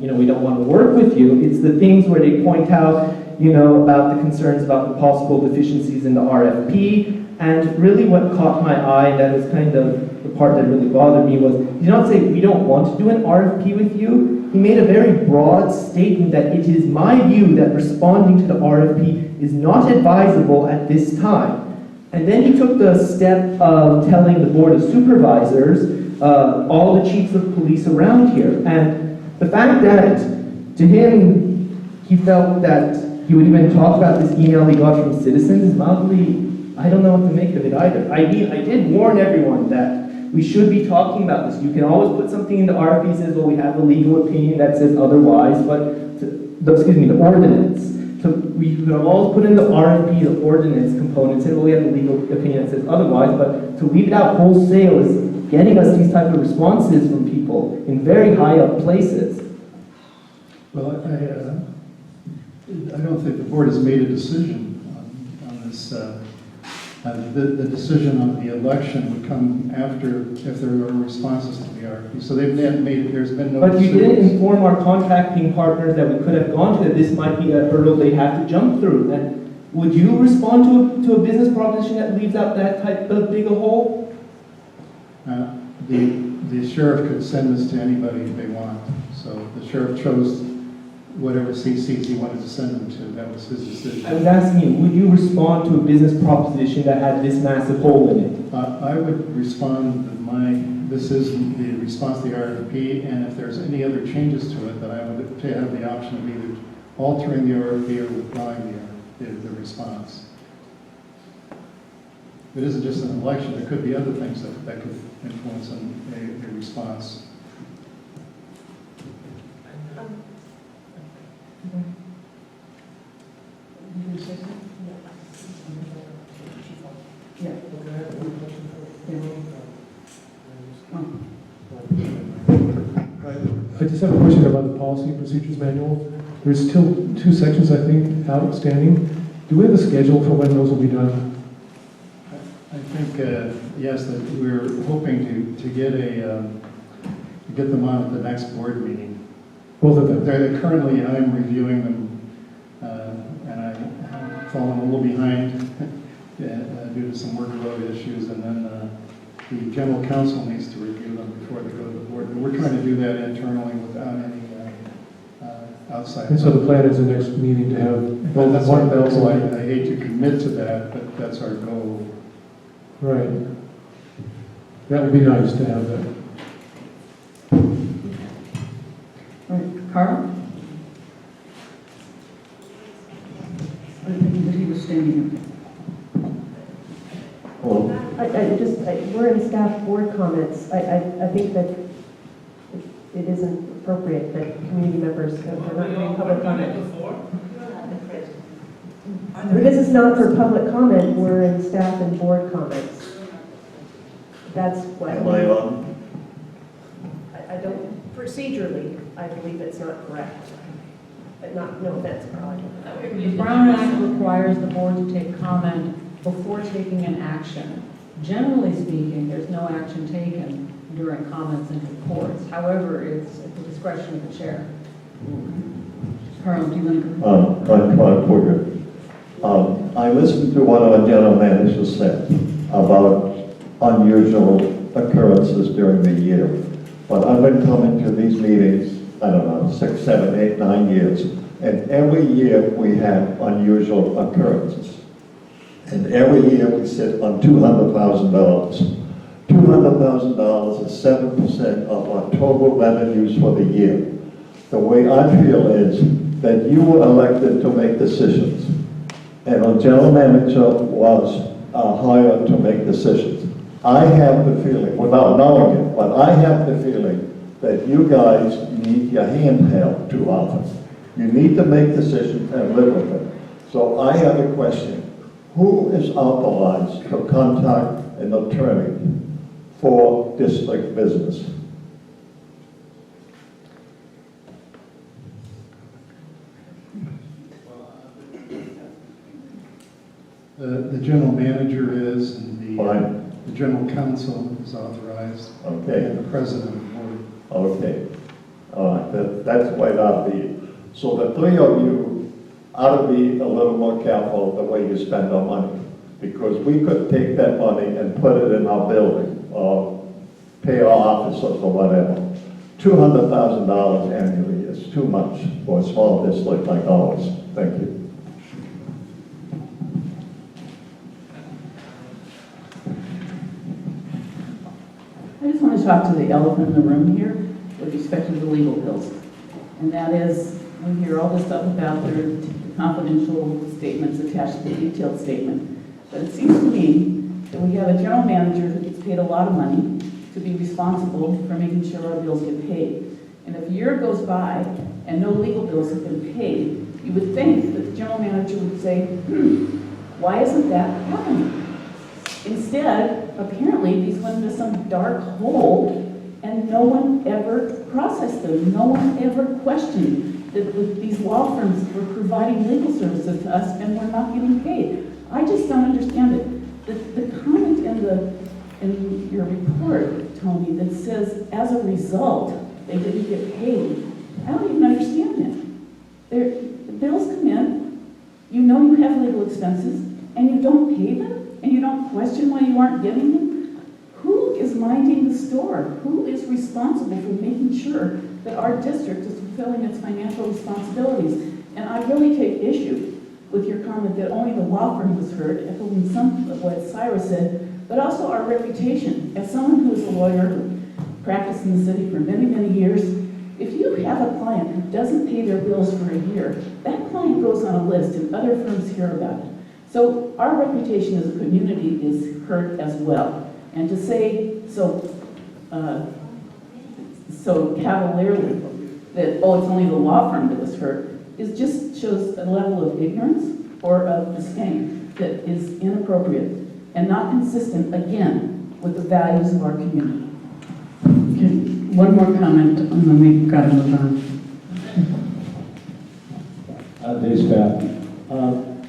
we don't want to work with you, it's the things where they point out, about the concerns about the possible deficiencies in the RFP, and really what caught my eye, that was kind of the part that really bothered me, was he did not say, we don't want to do an RFP with you. He made a very broad statement that it is my view that responding to the RFP is not advisable at this time. And then he took the step of telling the Board of Supervisors, all the chiefs of police around here. And the fact that, to him, he felt that he would even talk about this email he got from citizens is mildly, I don't know what to make of it either. I mean, I did warn everyone that we should be talking about this. You can always put something in the RFP that says, well, we have a legal opinion that says otherwise, but, the ordinance. So we could always put in the RFP, the ordinance component, say, well, we have a legal opinion that says otherwise, but to leave it out wholesale is getting us these type of responses from people in very high up places. Well, I don't think the board has made a decision on this. The decision on the election would come after, if there are responses to the RFP. So they've not made it, there's been no But you decision. didn't inform our contracting partners that we could have gone to, that this might be a hurdle they have to jump through. And would you respond to a business proposition that leaves out that type of big a hole? The sheriff could send this to anybody if they want. So the sheriff chose whatever CCs he wanted to send them to. That was his decision. I was asking you, would you respond to a business proposition that had this massive hole in it? I would respond that this is the response to the RFP, and if there's any other changes to it, that I would have the option of either altering the RFP or withdrawing the response. It isn't just an election. There could be other things that could influence a response. I just have a question about the policy and procedures manual. There's still 2 sections, I think, outstanding. Do we have a schedule for when those will be done? I think, yes, that we're hoping to get them on at the next board meeting. Both of them? Currently, I'm reviewing them, and I've fallen a little behind due to some workload issues, and then the general counsel needs to review them before they go to the board. But we're trying to do that internally without any outside. And so the plan is the next meeting to have both That's one our goal. belt. I hate to commit to that, but that's our goal. Right. That would be nice to have that. All right, Carl? I think that he was standing up. we're in staff board comments. I think that it isn't appropriate that community members, if they're not doing public comment. Because it's not for public comment, we're in staff and board comments. That's what. Am I on? I don't, procedurally, I believe it's not correct. But not, no offense, Carly. The Brown Act requires the board to take comment before taking an action. Generally speaking, there's no action taken during comments and reports. However, it's at the discretion of the chair. Carl, do you want to go? I'm Todd Porter. I listened to what our general manager said about unusual occurrences during the year. But I've been coming to these meetings, I don't know, 6, 7, 8, 9 years. And every year we have unusual occurrences. And every year we sit on $200,000. $200,000 is 7% of our total revenues for the year. The way I feel is that you were elected to make decisions. And our general manager was hired to make decisions. I have the feeling, without knowing it, but I have the feeling that you guys need your hand held too often. You need to make decisions and live with it. So I have a question. Who is authorized to contact an attorney for district business? The general manager is, and Fine. the general counsel is authorized. Okay. And the president of the board. Okay. All right, that's the way it ought to be. So the three of you ought to be a little more careful the way you spend our money. Because we could take that money and put it in our building or pay our officers or whatever. $200,000 annually is too much for a small district like ours. Thank you. I just want to talk to the elephant in the room here with respect to the legal bills. And that is, we hear all this stuff about their confidential statements attached to the detailed statement. But it seems to me that we have a general manager who gets paid a lot of money to be responsible for making sure our bills get paid. And if a year goes by and no legal bills have been paid, you would think that the general manager would say, why isn't that happening? Instead, apparently, these went into some dark hole and no one ever processed them. No one ever questioned that these law firms were providing legal services to us and we're not getting paid. I just don't understand it. The comment in your report, Tony, that says, as a result, they didn't get paid, I don't even understand that. The bills come in, you know you have legal expenses, and you don't pay them? And you don't question why you aren't getting them? Who is minding the store? Who is responsible for making sure that our district is fulfilling its financial responsibilities? And I really take issue with your comment that only the law firm was hurt, echoing some of what Cyrus said, but also our reputation. As someone who is a lawyer who practiced in the city for many, many years, if you have a client who doesn't pay their bills for a year, that client goes on a list and other firms hear about it. So our reputation as a community is hurt as well. And to say so cavalierly that, oh, it's only the law firm that was hurt, just shows a level of ignorance or of disdain that is inappropriate and not consistent, again, with the values of our community. Okay, one more comment, and then we've got to move on. Dave Scott.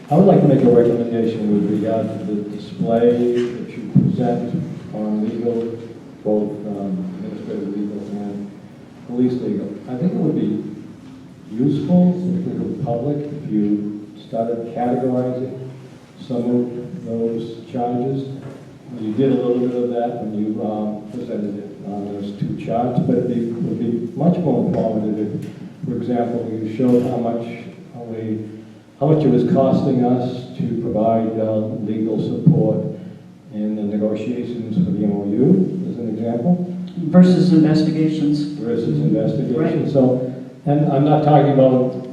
I would like to make a recommendation with regard to the display that you present on legal, both administrative legal and police legal. I think it would be useful for the public if you started categorizing some of those charges. You did a little bit of that when you presented it on those two charts, but it would be much more informative if, for example, you showed how much it was costing us to provide legal support in the negotiations for the MOU, as an example. Versus investigations. Versus investigations. Right. So, and I'm not talking about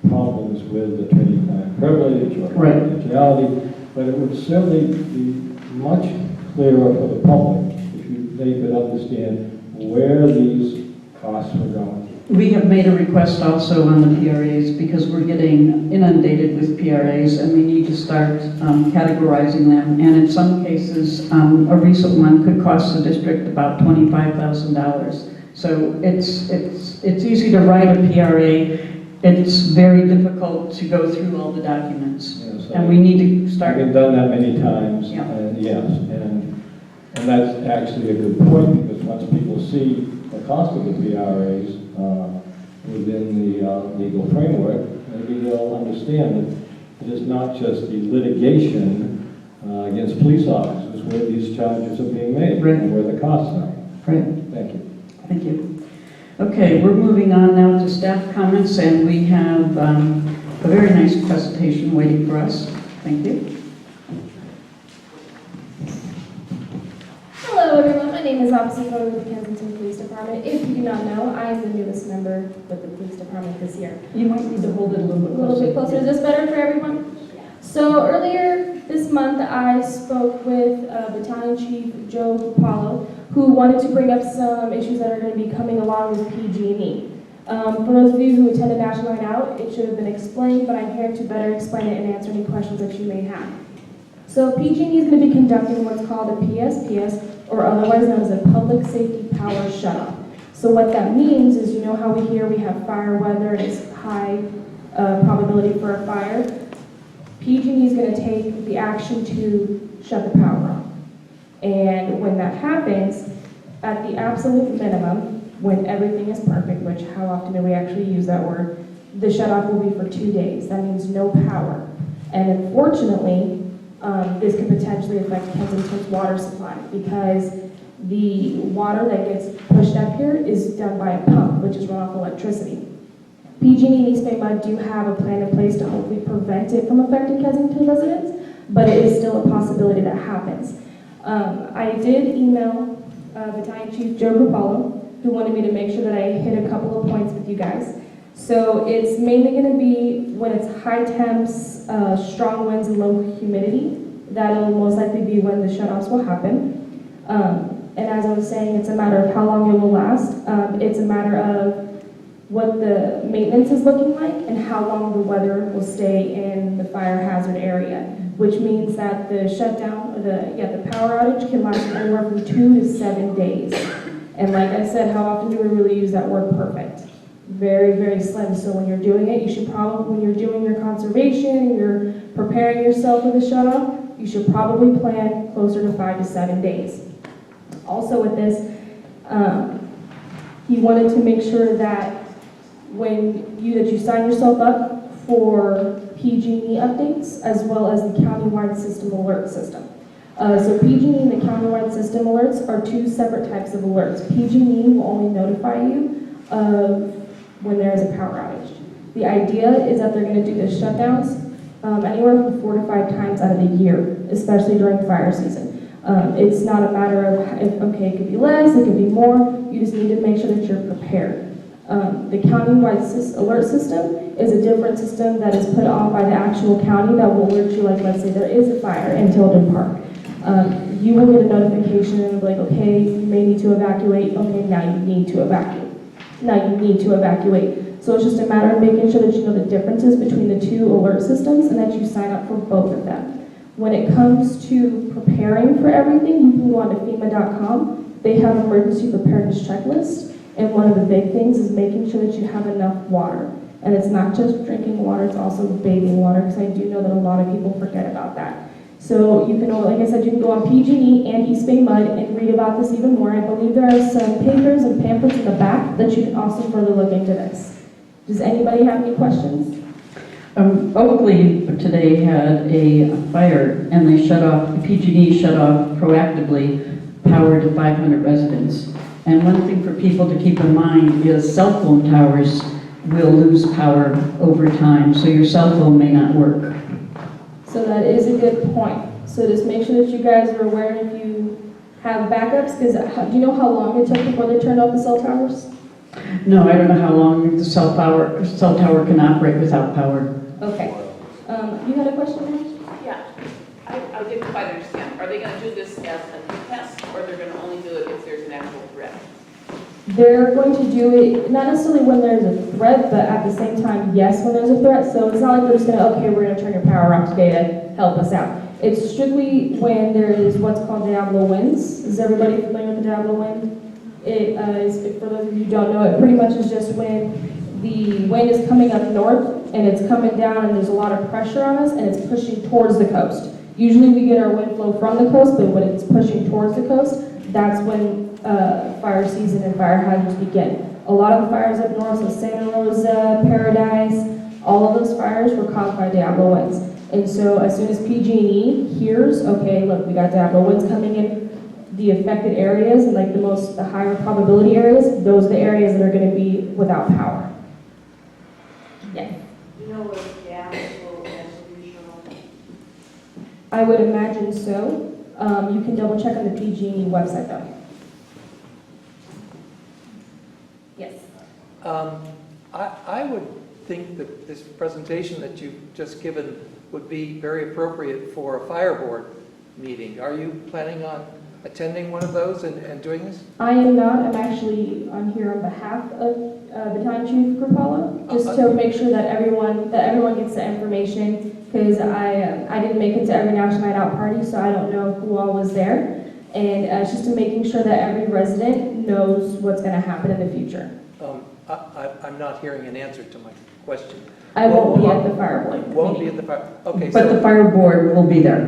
problems with attorney-client privilege or confidentiality, but it would certainly be much clearer for the public if they could understand where these costs were going. We have made a request also on the PRAs because we're getting inundated with PRAs and we need to start categorizing them. And in some cases, a recent one could cost the district about $25,000. So it's easy to write a PRA. It's very difficult to go through all the documents. Yes, And we need to start. I've done that many times, Yeah. and yes, and that's actually a good point, because once people see the cost of the PRAs within the legal framework, maybe they'll understand that it is not just the litigation against police officers where these charges are being made, Right. and where the costs are. Right. Thank you. Thank you. Okay, we're moving on now to staff comments, and we have a very nice presentation waiting for us. Thank you. Hello everyone, my name is Officer Cody with the Kensington Police Department. If you do not know, I am the newest member with the police department this year. You might need to hold it a little bit closer. Is this better for everyone? So earlier this month, I spoke with Battalion Chief Joe Paulo, who wanted to bring up some issues that are going to be coming along with PG&E. For those of you who attended National Night Out, it should have been explained, but I'm here to better explain it and answer any questions that you may have. So PG&E is going to be conducting what's called a PSPS, or otherwise known as a Public Safety Power Shutoff. So what that means is, you know how we have fire weather and it's high probability for a fire. PG&E is going to take the action to shut the power off. And when that happens, at the absolute minimum, when everything is perfect, which how often do we actually use that word, the shutoff will be for 2 days. That means no power. And unfortunately, this could potentially affect Kensington's water supply because the water that gets pushed up here is done by a pump, which is run off electricity. PG&E and East Bay Mud do have a plan in place to hopefully prevent it from affecting Kensington residents, but it is still a possibility that happens. I did email Battalion Chief Joe Capallo, who wanted me to make sure that I hit a couple of points with you guys. So it's mainly going to be when it's high temps, strong winds, and low humidity. That'll most likely be when the shutoffs will happen. And as I was saying, it's a matter of how long it will last. It's a matter of what the maintenance is looking like and how long the weather will stay in the fire hazard area, which means that the shutdown, or the power outage can last anywhere from 2 to 7 days. And like I said, how often do we really use that word perfect? Very, very slim. So when you're doing it, you should probably, when you're doing your conservation, you're preparing yourself for the shutoff, you should probably plan closer to 5 to 7 days. Also with this, he wanted to make sure that when you sign yourself up for PG&E updates, as well as the countywide system alert system. So PG&E and the countywide system alerts are two separate types of alerts. PG&E will only notify you of when there is a power outage. The idea is that they're going to do the shutdowns anywhere from 4 to 5 times out of the year, especially during fire season. It's not a matter of, okay, it could be less, it could be more, you just need to make sure that you're prepared. The countywide alert system is a different system that is put on by the actual county that will alert you, like let's say there is a fire in Tilden Park. You will get a notification like, okay, you may need to evacuate, okay, now you need to evacuate. So it's just a matter of making sure that you know the differences between the two alert systems and that you sign up for both of them. When it comes to preparing for everything, you can go on to FEMA.com. They have an emergency preparedness checklist, and one of the big things is making sure that you have enough water. And it's not just drinking water, it's also bathing water, because I do know that a lot of people forget about that. So you can, like I said, you can go on PG&E and East Bay Mud and read about this even more. I believe there are some papers and pamphlets in the back that you can also further look into this. Does anybody have any questions? Oakley today had a fire and they shut off, PG&E shut off proactively power to 500 residents. And one thing for people to keep in mind is cell phone towers will lose power over time, so your cell phone may not work. So that is a good point. So just make sure that you guys are aware if you have backups, because do you know how long it took before they turned off the cell towers? No, I don't know how long the cell tower can operate without power. Okay. You had a question, Mary? Yeah, I didn't quite understand. Are they going to do this as a test, or they're going to only do it if there's an actual threat? They're going to do it, not necessarily when there's a threat, but at the same time, yes, when there's a threat. So it's not like they're just gonna, okay, we're gonna turn your power off today to help us out. It's strictly when there is what's called Diablo winds. Is everybody familiar with the Diablo wind? It is, for those of you who don't know, it pretty much is just when the wind is coming up north and it's coming down and there's a lot of pressure on us and it's pushing towards the coast. Usually we get our wind flow from the coast, but when it's pushing towards the coast, that's when fire season and fire hazards begin. A lot of the fires up north, so Santa Rosa, Paradise, all of those fires were caused by Diablo winds. And so as soon as PG&E hears, okay, look, we got Diablo winds coming in, the affected areas, like the higher probability areas, those are the areas that are going to be without power. Yeah. You know what gas will actually show? I would imagine so. You can double check on the PG&E website though. Yes. I would think that this presentation that you've just given would be very appropriate for a fire board meeting. Are you planning on attending one of those and doing this? I am not. I'm here on behalf of Battalion Chief Grappolo, just to make sure that everyone gets the information, because I didn't make it to every National Night Out party, so I don't know who all was there. And it's just to making sure that every resident knows what's going to happen in the future. I'm not hearing an answer to my question. I won't be at the fire board. Won't be at the fire, okay. But the fire board will be there.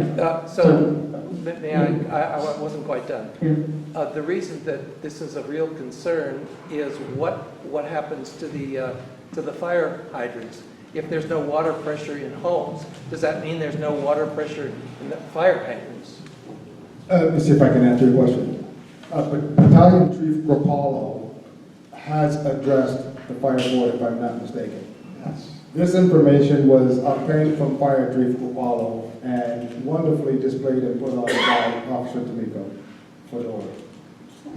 May I wasn't quite done. Yeah. The reason that this is a real concern is what happens to the fire hydrants. If there's no water pressure in homes, does that mean there's no water pressure in the fire hydrants? Let me see if I can answer your question. Battalion Chief Grappolo has addressed the fire board, if I'm not mistaken. Yes. This information was obtained from Fire Chief Grappolo and wonderfully displayed and put on by Officer D'Amico for the order.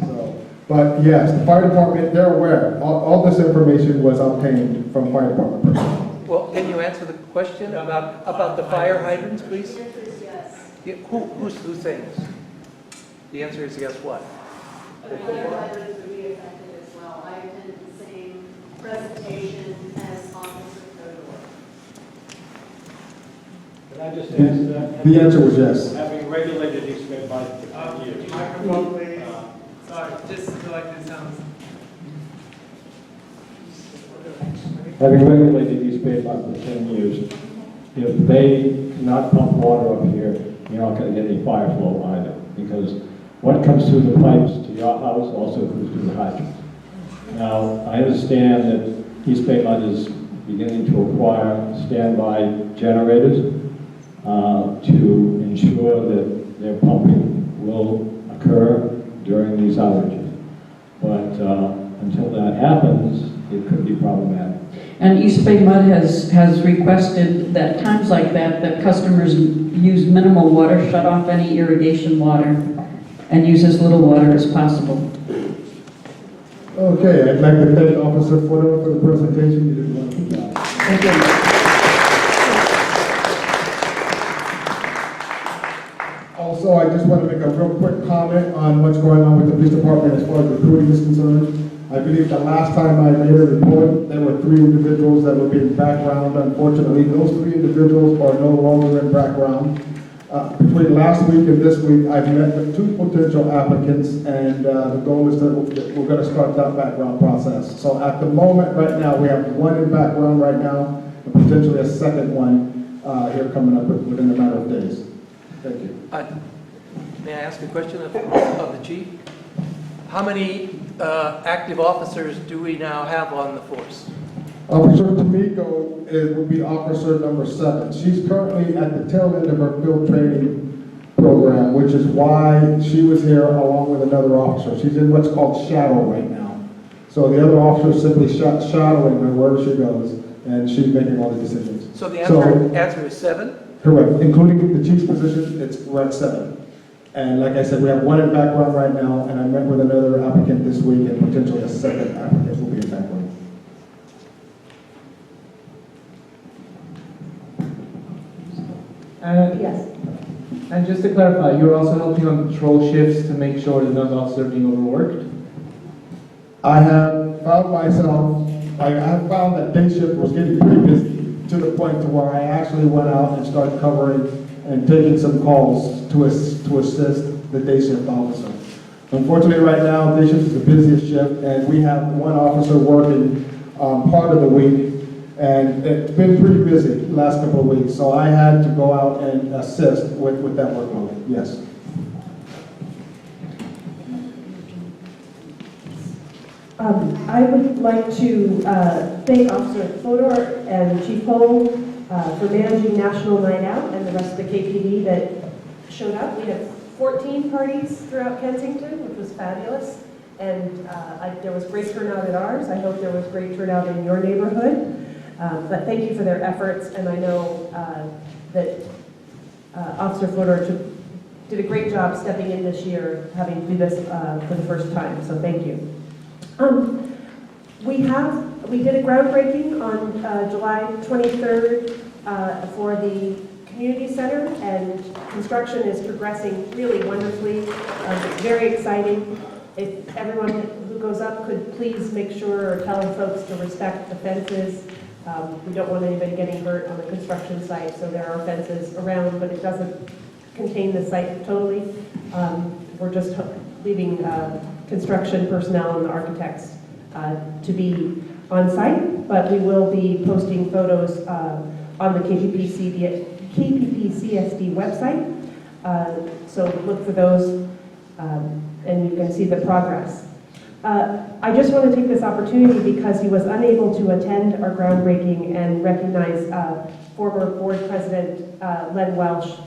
So, but yes, the fire department, they're aware. All this information was obtained from fire department personnel. Well, can you answer the question about the fire hydrants, please? The answer is yes. Yeah, who's saying this? The answer is yes what? The fire hydrants would be affected as well. I attended the same presentation as Officer Codor. Can I just answer that? The answer was yes. Having regulated these spent by years. Microphone, please. Sorry, just so I can sound. Having regulated these spent by for 10 years, if they cannot pump water up here, you're not going to get any fire flow either, because what comes through the pipes to your house also comes through the hydrant. Now, I understand that East Bay Mud is beginning to acquire standby generators to ensure that their pumping will occur during these outages. But until that happens, it could be problematic. And East Bay Mud has requested that times like that customers use minimal water, shut off any irrigation water, and use as little water as possible. Okay, I'd like to thank Officer Foote for the presentation. You did a wonderful job. Thank you. Also, I just want to make a real quick comment on what's going on with the police department as far as recruiting is concerned. I believe the last time I made a report, there were 3 individuals that were being background. Unfortunately, those 3 individuals are no longer in background. Between last week and this week, I've met with 2 potential applicants, and the goal is that we're going to start that background process. So at the moment, right now, we have 1 in background right now, and potentially a second one here coming up within a matter of days. Thank you. May I ask a question of the chief? How many active officers do we now have on the force? Officer D'Amico would be officer number 7. She's currently at the tail end of her field training program, which is why she was here along with another officer. She's in what's called shadow right now. So the other officer is simply shadowing her wherever she goes, and she's making all the decisions. So the answer is 7? Correct. Including the chief's position, we're at 7. And like I said, we have 1 in background right now, and I met with another applicant this week, and potentially a second applicant will be in background. Yes. And just to clarify, you're also helping on patrol shifts to make sure that none of the officers are being overworked? I have found myself, I have found that day shift was getting pretty busy to the point to where I actually went out and started covering and taking some calls to assist the day shift officer. Unfortunately, right now, day shift is the busiest shift, and we have one officer working part of the week, and it's been pretty busy the last couple of weeks, so I had to go out and assist with that workload, yes. I would like to thank Officer Fodor and Chief Hole for managing National Night Out and the rest of the KPD that showed up. We had 14 parties throughout Kensington, which was fabulous. And there was great turnout at ours. I hope there was great turnout in your neighborhood. But thank you for their efforts. And I know that Officer Fodor did a great job stepping in this year, having to do this for the first time. So thank you. We did a groundbreaking on July 23rd for the community center, and construction is progressing really wonderfully. It's very exciting. If everyone who goes up could please make sure or tell folks to respect the fences. We don't want anybody getting hurt on the construction site, so there are fences around, but it doesn't contain the site totally. We're just leaving construction personnel and the architects to be on site, but we will be posting photos on the KPPCSD website. So look for those and you can see the progress. I just want to take this opportunity because he was unable to attend our groundbreaking and recognize former board president Len Welsh,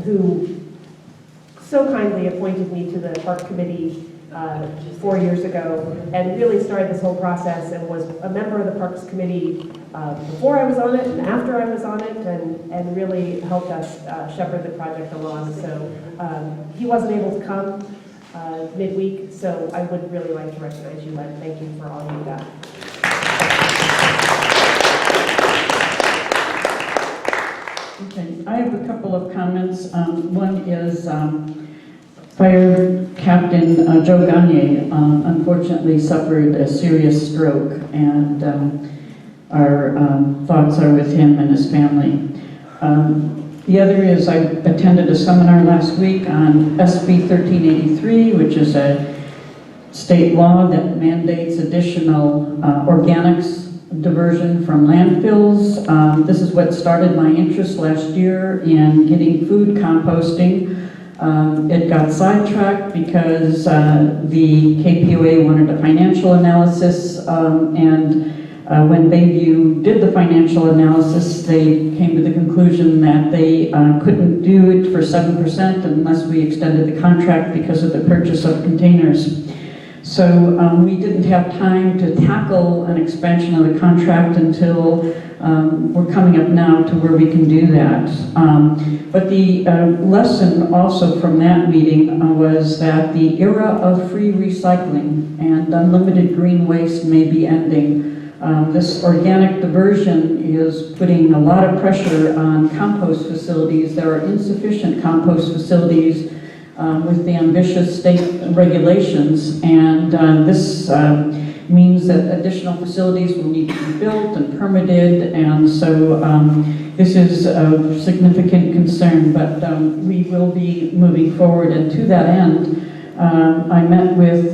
who so kindly appointed me to the park committee 4 years ago and really started this whole process and was a member of the Parks Committee before I was on it and after I was on it, and really helped us shepherd the project along. So he wasn't able to come midweek, so I would really like to recognize you, Len. Thank you for all you've done. Okay, I have a couple of comments. One is Fire Captain Joe Gagne unfortunately suffered a serious stroke, and our thoughts are with him and his family. The other is I attended a seminar last week on SB 1383, which is a state law that mandates additional organics diversion from landfills. This is what started my interest last year in getting food composting. It got sidetracked because the KPOA wanted a financial analysis, and when Bayview did the financial analysis, they came to the conclusion that they couldn't do it for 7% unless we extended the contract because of the purchase of containers. So we didn't have time to tackle an expansion of the contract until we're coming up now to where we can do that. But the lesson also from that meeting was that the era of free recycling and unlimited green waste may be ending. This organic diversion is putting a lot of pressure on compost facilities. There are insufficient compost facilities with the ambitious state regulations, and this means that additional facilities will need to be built and permitted, and so this is a significant concern, but we will be moving forward. And to that end, I met with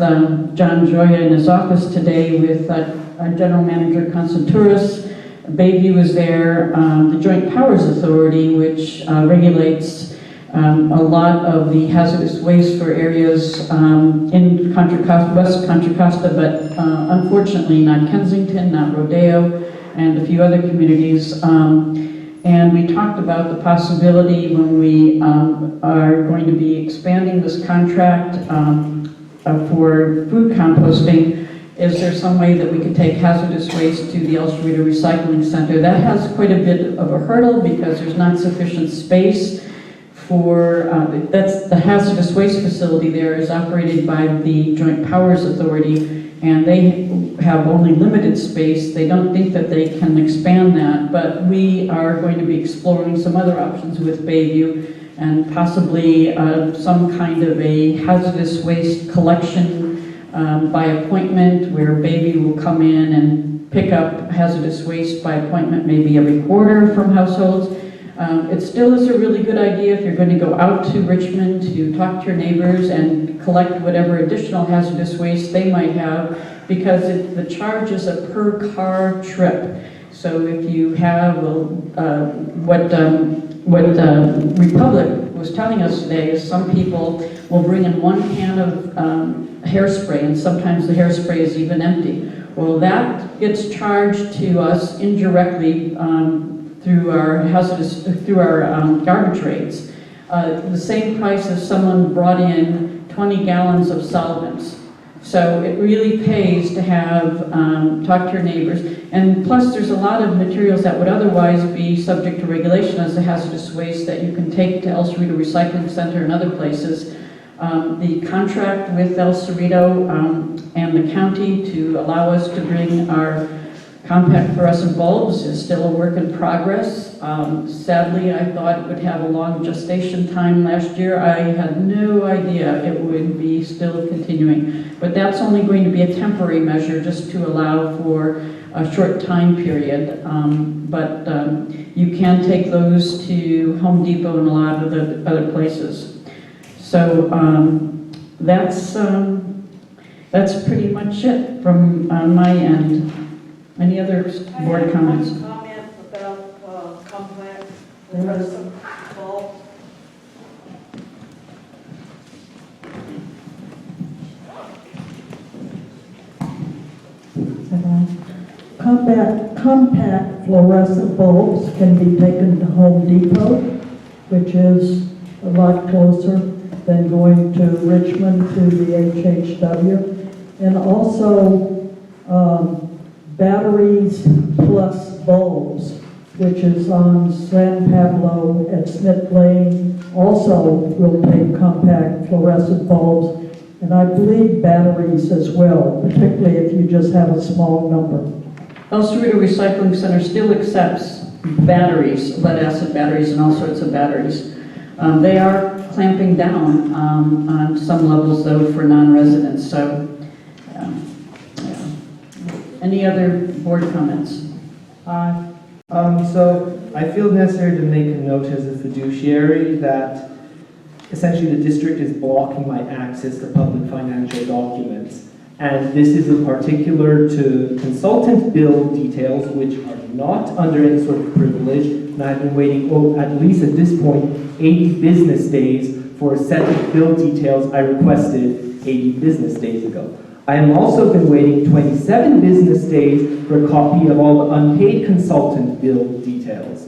John Joya in his office today with our General Manager Constantouris. Bayview was there, the Joint Powers Authority, which regulates a lot of the hazardous waste for areas in Contra Costa, West Contra Costa, but unfortunately not Kensington, not Rodeo, and a few other communities. And we talked about the possibility when we are going to be expanding this contract for food composting, is there some way that we could take hazardous waste to the El Cerrito Recycling Center? That has quite a bit of a hurdle because there's not sufficient space for, that's the hazardous waste facility there is operated by the Joint Powers Authority, and they have only limited space. They don't think that they can expand that, but we are going to be exploring some other options with Bayview and possibly some kind of a hazardous waste collection by appointment, where Baby will come in and pick up hazardous waste by appointment maybe every quarter from households. It still is a really good idea if you're going to go out to Richmond to talk to your neighbors and collect whatever additional hazardous waste they might have, because the charge is a per car trip. So if you have what Republic was telling us today is some people will bring in 1 can of hairspray, and sometimes the hairspray is even empty. Well, that gets charged to us indirectly through our garbage rates. The same price as someone brought in 20 gallons of solvents. So it really pays to have, talk to your neighbors. And plus there's a lot of materials that would otherwise be subject to regulation as a hazardous waste that you can take to El Cerrito Recycling Center and other places. The contract with El Cerrito and the county to allow us to bring our compact fluorescent bulbs is still a work in progress. Sadly, I thought it would have a long gestation time last year. I had no idea it would be still continuing. But that's only going to be a temporary measure just to allow for a short time period. You can take those to Home Depot and a lot of the other places. So that's pretty much it from my end. Any other board comments? Comment about complex fluorescent bulbs. Compact fluorescent bulbs can be taken to Home Depot, which is a lot closer than going to Richmond to the HHW. And also batteries plus bulbs, which is on San Pablo at Smith Lane, also will take compact fluorescent bulbs. And I believe batteries as well, particularly if you just have a small number. El Cerrito Recycling Center still accepts batteries, lead acid batteries and all sorts of batteries. They are clamping down on some levels though for non-residents. So, any other board comments? So I feel necessary to make a note as a fiduciary that essentially the district is blocking my access to public financial documents. And this is in particular to consultant bill details, which are not under any sort of privilege. And I've been waiting, at least at this point, 80 business days for a set of bill details I requested 80 business days ago. I have also been waiting 27 business days for a copy of all the unpaid consultant bill details.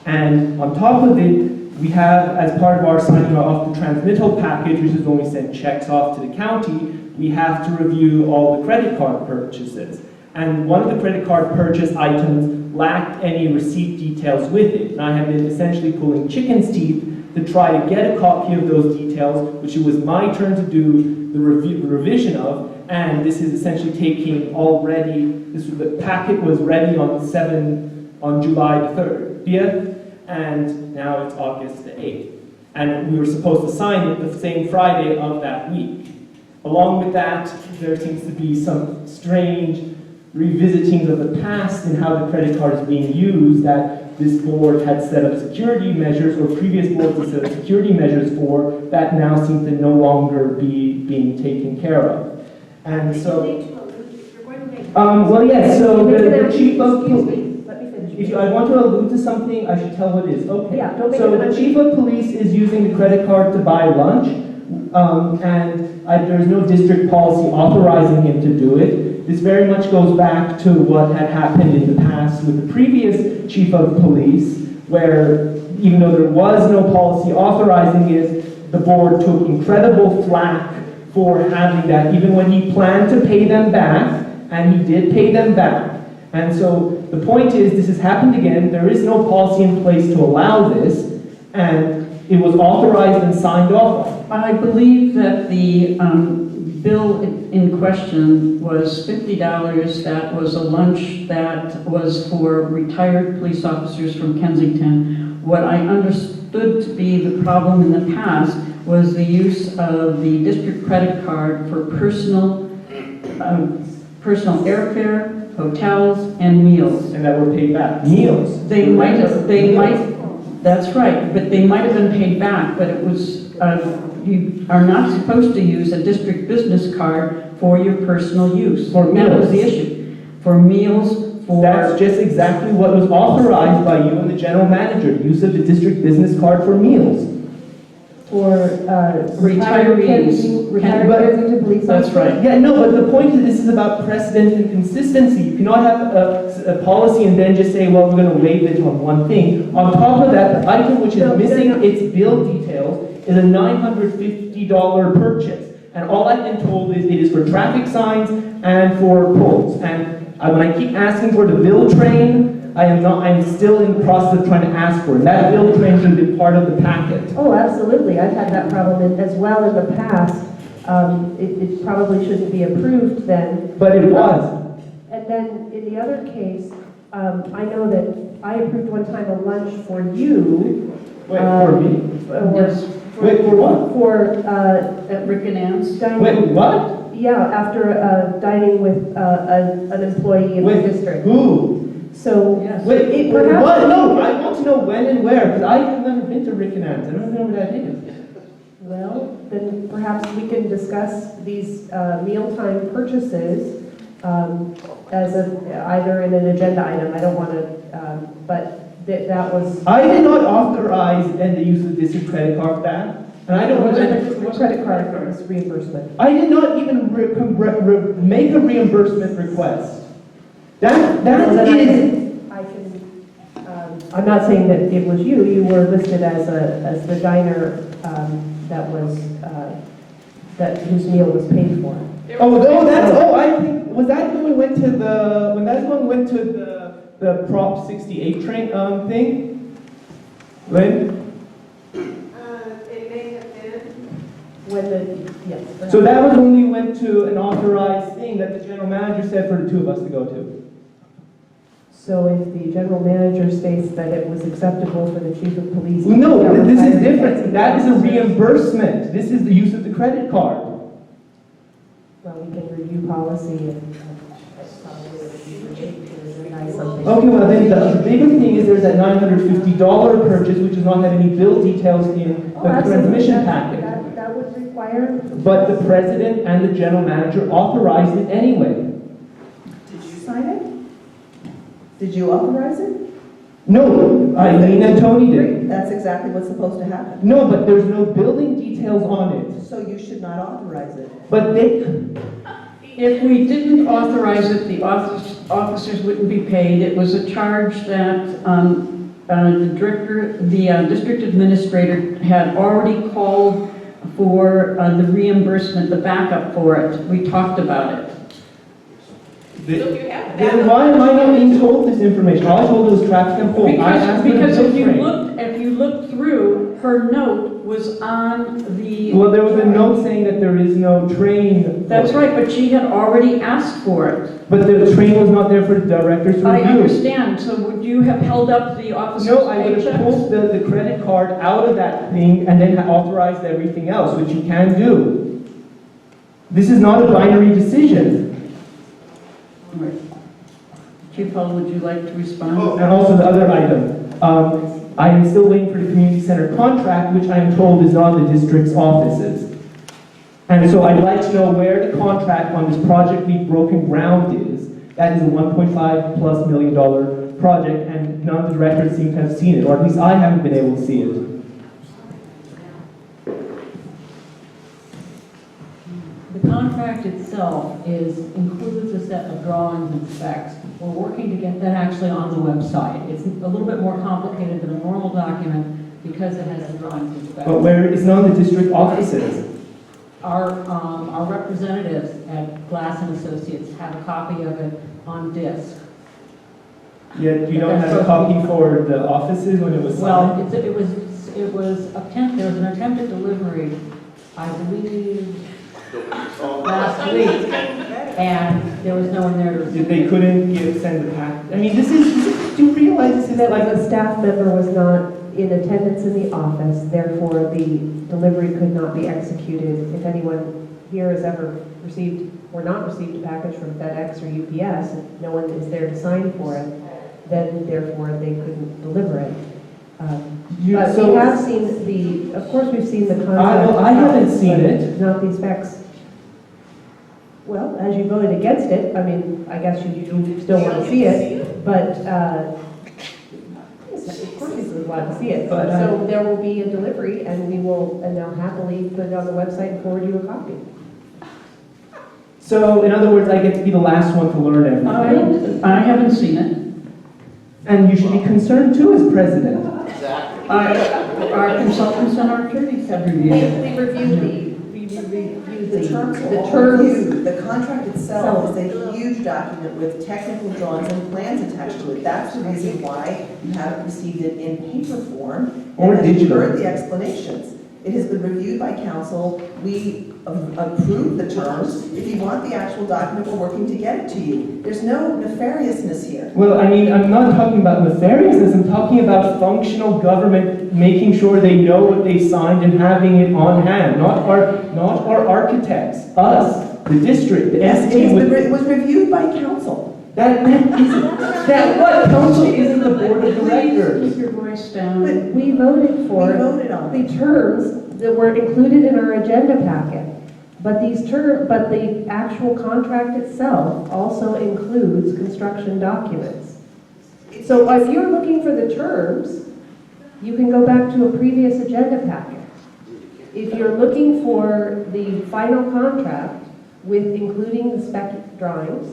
And on top of it, we have, as part of our signing off the transmittal package, which is when we send checks off to the county, we have to review all the credit card purchases. And one of the credit card purchase items lacked any receipt details with it. And I have been essentially pulling chicken's teeth to try to get a copy of those details, which it was my turn to do the revision of. And this is essentially taking already, the packet was ready on July the 30th, and now it's August the 8th. And we were supposed to sign it the same Friday of that week. Along with that, there seems to be some strange revisiting of the past and how the credit card is being used that this board had set up security measures, or previous boards had set up security measures for, that now seem to no longer be being taken care of. And so, well, yes, so the chief of police, if I want to allude to something, I should tell what it is. Okay, Yeah, so the chief of police is using the credit card to buy lunch, and there's no district policy authorizing him to do it. This very much goes back to what had happened in the past with the previous chief of police, where even though there was no policy authorizing it, the board took incredible flack for having that, even when he planned to pay them back, and he did pay them back. And so the point is, this has happened again. There is no policy in place to allow this, and it was authorized and signed off on. I believe that the bill in question was $50. That was a lunch that was for retired police officers from Kensington. What I understood to be the problem in the past was the use of the district credit card for personal personal airfare, hotels, and meals. And that were paid back. Meals. They might, that's right, but they might have been paid back, but it was, you are not supposed to use a district business card for your personal use. For That was meals. the issue. For meals, for... That's just exactly what was authorized by you and the general manager, use of the district business card for meals. For Retirees. retired But- Kensington police That's officer? right. Yeah, no, but the point is this is about precedent and consistency. You cannot have a policy and then just say, well, we're going to waive it on one thing. On top of that, the item which is missing its bill details is a $950 purchase. And all I've been told is it is for traffic signs and for poles. And when I keep asking for the bill train, I'm still in the process of trying to ask for it. That bill train should be part of the packet. Oh, absolutely. I've had that problem as well in the past. It probably shouldn't be approved then. But it was. And then in the other case, I know that I approved one time a lunch for you. Wait, for me? Yes. Wait, for what? For, At Rick and Ann's? dining. Wait, what? Yeah, after dining with an employee of the Wait, district. who? So, Yes. Wait, perhaps- what? No, I want to know when and where, because I have never been to Rick and Ann's. I don't know where that is. Well, then perhaps we can discuss these mealtime purchases as either in an agenda item. I don't want to, but that was. I did not authorize the use of district credit card for that. And I don't The credit card was reimbursement. I did not even make a reimbursement request. That is. I'm not saying that it was you. You were listed as the diner that was whose meal was paid for. I think was that when we went to the Prop 68 train thing? When? It may have been. Yes. So that was when we went to an authorized thing that the general manager said for the two of us to go to. So if the general manager states that it was acceptable for the chief of police. Well, no, this is different. That is a reimbursement. This is the use of the credit card. Well, we can review policy and something. Okay, well then the bigger thing is there's that $950 purchase which does not have any bill details in the transmission packet. That would require. But the president and the general manager authorized it anyway. Did you sign it? Did you authorize it? No, Eileen and Tony did. That's exactly what's supposed to happen. No, but there's no billing details on it. So you should not authorize it. But they, If we didn't authorize it, the officers wouldn't be paid. It was a charge that the district administrator had already called for the reimbursement, the backup for it. We talked about it. then why am I not being told this information? All I told was traffic and poll. I asked for the Because bill if you train. looked through, her note was on the. Well, there was a note saying that there is no train. That's right, but she had already asked for it. But the train was not there for the director's review. I understand, so would you have held up the officer's No, I would have paychecks? pulled the credit card out of that thing and then authorized everything else, which you can do. This is not a binary decision. All right. Chief Hull, would you like to respond? Oh, and also the other item. I am still waiting for the community center contract, which I am told is on the district's offices. And so I'd like to know where the contract on this project we've broken ground is. That is a $1.5+ million project, and none of the directors seem to have seen it, or at least I haven't been able to see it. The contract itself includes a set of drawings and specs. We're working to get that actually on the website. It's a little bit more complicated than a normal document because it has the drawings and specs. But where it's not in the district offices. Our representatives at Glass and Associates have a copy of it on disk. Yet you don't have a copy for the offices when it was Well, signed? there was an attempted delivery, I believe, last week, and there was no one there to. They couldn't send the pack. I mean, do you realize this is That like a staff member was not in attendance in the office, therefore the delivery could not be executed. If anyone here has ever received or not received a package from FedEx or UPS, and no one is there to sign for it, then therefore they couldn't deliver it. But we have seen of course we've seen the contract. I haven't seen but it. Not the specs. Well, as you voted against it, I mean, I guess you still want to see it, but, yes, of course you would want to see it. But, So there will be a delivery, and they'll happily put it on the website and forward you a copy. So, in other words, I get to be the last one to learn everything. I haven't seen it. And you should be concerned too as president. Exactly. Our consultants and our attorneys have reviewed it. We reviewed The terms the are all terms. reviewed. The contract itself is a huge document with technical drawings and plans attached to it. That's the reason why you haven't received it in paper form. Or and you've digital. heard the explanations. It has been reviewed by council. We approve the terms. If you want the actual document, we're working to get it to you. There's no nefariousness here. Well, I mean, I'm not talking about nefariousness, I'm talking about functional government, making sure they know what they signed and having it on hand, not our architects, us, the district, the Yes, ST. it was reviewed by council. That what council isn't the board of directors. Keep your voice down. But we voted for We voted on it. the terms that were included in our agenda packet. But the actual contract itself also includes construction documents. So if you're looking for the terms, you can go back to a previous agenda packet. If you're looking for the final contract with including the spec drawings,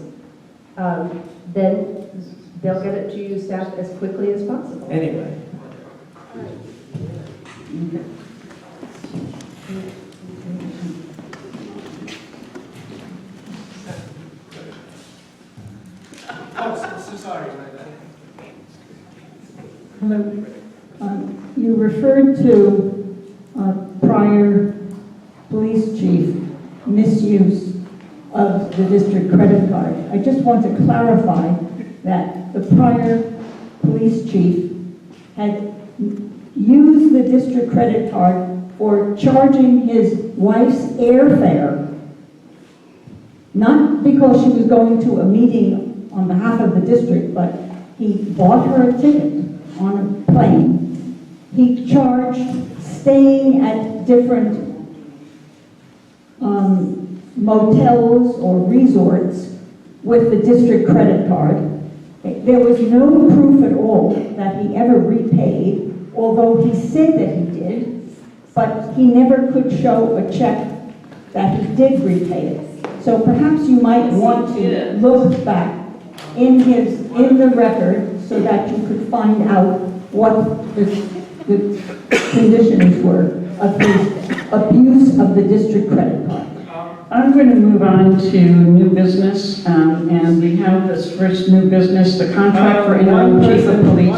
then they'll get it to you staff as quickly as possible. Anyway. Oh, so sorry, my bad. Hello. You referred to prior police chief misuse of the district credit card. I just want to clarify that the prior police chief had used the district credit card for charging his wife's airfare, not because she was going to a meeting on behalf of the district, but he bought her a ticket on a plane. He charged staying at different motels or resorts with the district credit card. There was no proof at all that he ever repaid, although he said that he did, but he never could show a check that he did repay it. So perhaps you might want to look back in the record so that you could find out what the conditions were of his abuse of the district credit card. I'm going to move on to new business, and we have this first new business, the contract for interim chief of police.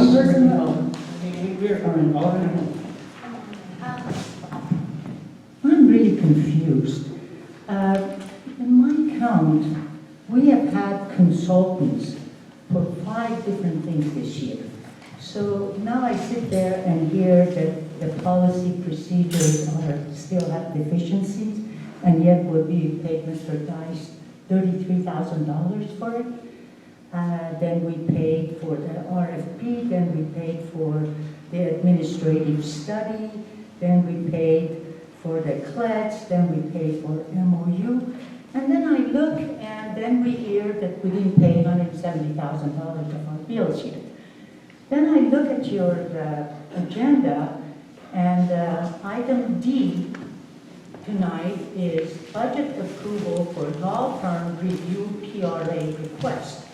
I'm really confused. In my count, we have had consultants for 5 different things this year. So now I sit there and hear that the policy procedures still have deficiencies, and yet we're being paid Mr. Dice $33,000 for it. Then we paid for the RFP, then we paid for the administrative study, then we paid for the CLETS, then we paid for MOU. And then I look, and then we hear that we didn't pay $170,000 of our bills yet. Then I look at your agenda, and item D tonight is budget approval for law firm review PRA request.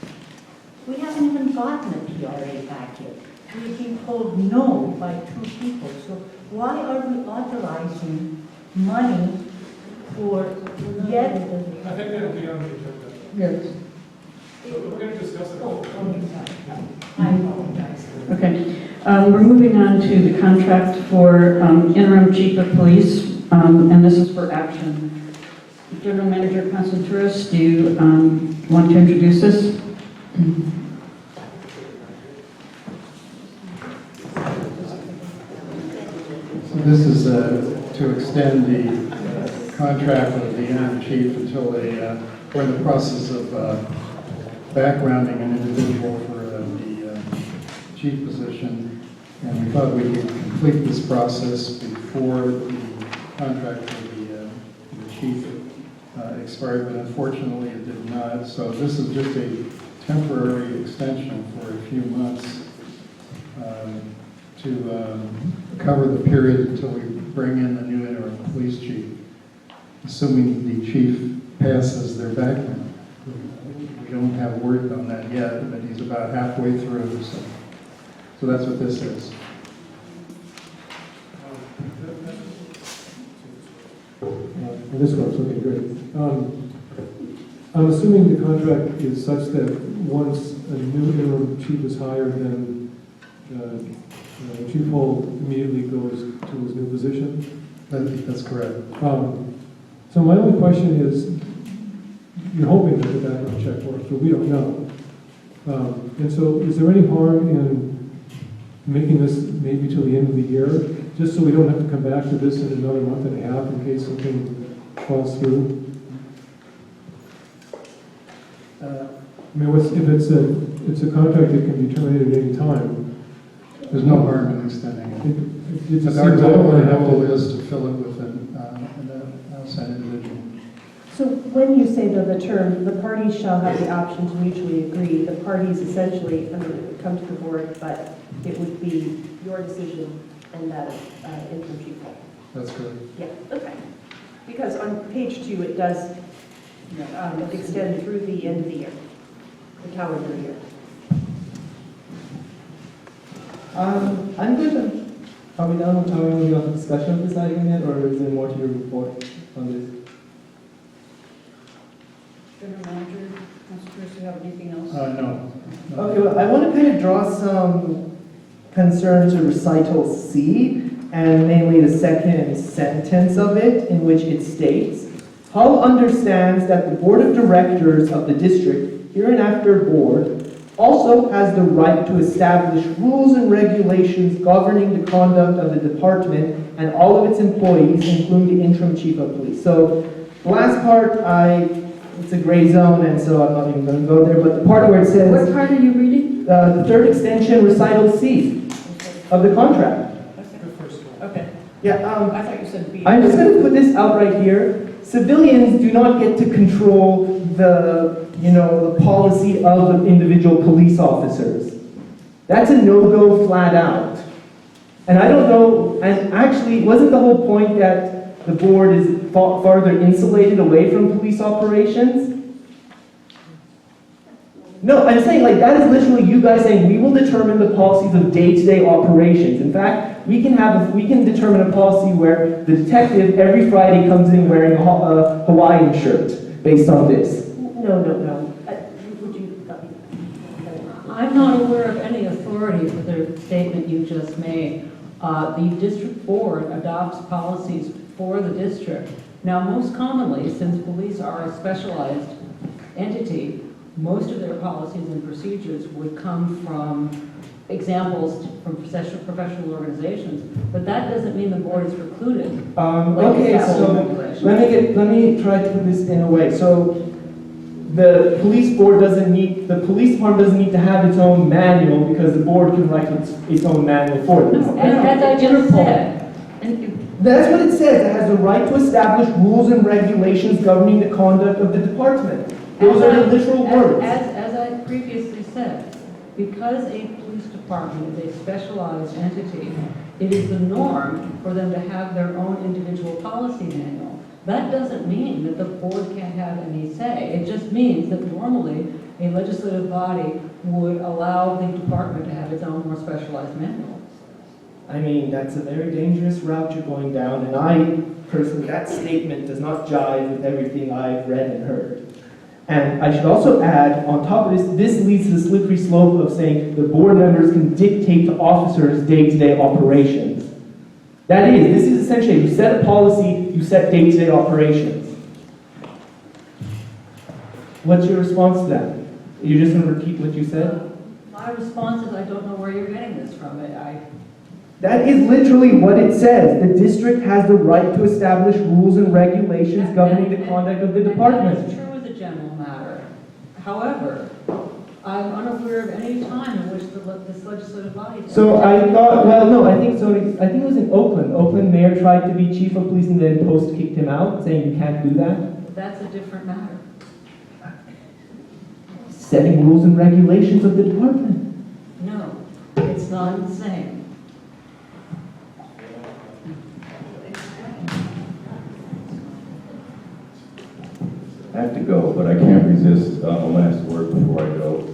We haven't even gotten a PRA back yet. We've been told no by 2 people. So why are we authorizing money for yet? I think that'll be on the agenda. Yes. So we're going to discuss it. I apologize. Okay, we're moving on to the contract for interim chief of police, and this is for action. General Manager Constanturos, do you want to introduce this? So this is to extend the contract with the interim chief until they were in the process of backgrounding an individual for the chief position. And we thought we could complete this process before the contract with the chief expired, but unfortunately it did not. So this is just a temporary extension for a few months to cover the period until we bring in the new interim police chief, assuming the chief passes their background. We don't have word on that yet, but he's about halfway through, so that's what this is. This one, okay, great. I'm assuming the contract is such that once a new interim chief is hired, then Chief Hull immediately goes to his new position? That's correct. So my only question is, you're hoping that the background check works, but we don't know. And so is there any harm in making this maybe till the end of the year, just so we don't have to come back to this in another month and a half in case something falls through? I mean, if it's a contract that can be terminated at any time, there's no harm in extending it. But Our goal is to fill it with an outside individual. So when you say though the term, the parties shall have the option to mutually agree, the parties essentially, I mean, it would come to the board, but it would be your decision and that of interim chief. That's correct. Yeah, okay. Because on page 2, it does extend through the end of the year, the calendar year. I'm good. Are we done with the discussion of this item yet, or is there more to your report on this? General Manager, Mr. Chris, do you have anything else? No. Okay, well, I want to kind of draw some concern to recital C, and namely the second sentence of it, in which it states, Hull understands that the Board of Directors of the district, hereinafter board, also has the right to establish rules and regulations governing the conduct of the department and all of its employees, including the interim chief of police. So the last part, it's a gray zone, and so I'm not even going to go there, but the part where it says... What part are you reading? The third extension, recital C of the contract. Okay. Yeah, I thought you said B. I'm just going to put this out right here. Civilians do not get to control the policy of the individual police officers. That's a no-go flat out. And I don't know, and actually, wasn't the whole point that the board is farther insulated away from police operations? No, I'm saying like that is literally you guys saying we will determine the policies of day-to-day operations. In fact, we can determine a policy where the detective every Friday comes in wearing a Hawaiian shirt based on this. No. Would you? I'm not aware of any authority for the statement you just made. The district board adopts policies for the district. Now, most commonly, since police are a specialized entity, most of their policies and procedures would come from examples from professional organizations, but that doesn't mean the board is precluded. Okay, so let me try to put this in a way. So the police board the police department doesn't need to have its own manual because the board can write its own manual for it. As I just said. That's what it says. It has the right to establish rules and regulations governing the conduct of the department. Those are the literal words. As I previously said, because a police department is a specialized entity, it is the norm for them to have their own individual policy manual. That doesn't mean that the board can't have any say. It just means that normally a legislative body would allow the department to have its own more specialized manual. I mean, that's a very dangerous route you're going down, and I personally, that statement does not jive with everything I've read and heard. And I should also add, on top of this leads to the slippery slope of saying the board members can dictate to officers day-to-day operations. That is, this is essentially, you set a policy, you set day-to-day operations. What's your response to that? You're just going to repeat what you said? My response is I don't know where you're getting this from. That is literally what it says. The district has the right to establish rules and regulations governing the conduct of the That is department. true as a general matter. However, I'm unaware of any time in which this legislative body. So I thought, well, no, I think so. I think it was in Oakland. Oakland mayor tried to be chief of police and then post kicked him out, saying you can't do that. That's a different matter. Setting rules and regulations of the department. No, it's not the same. I have to go, but I can't resist a last word before I go.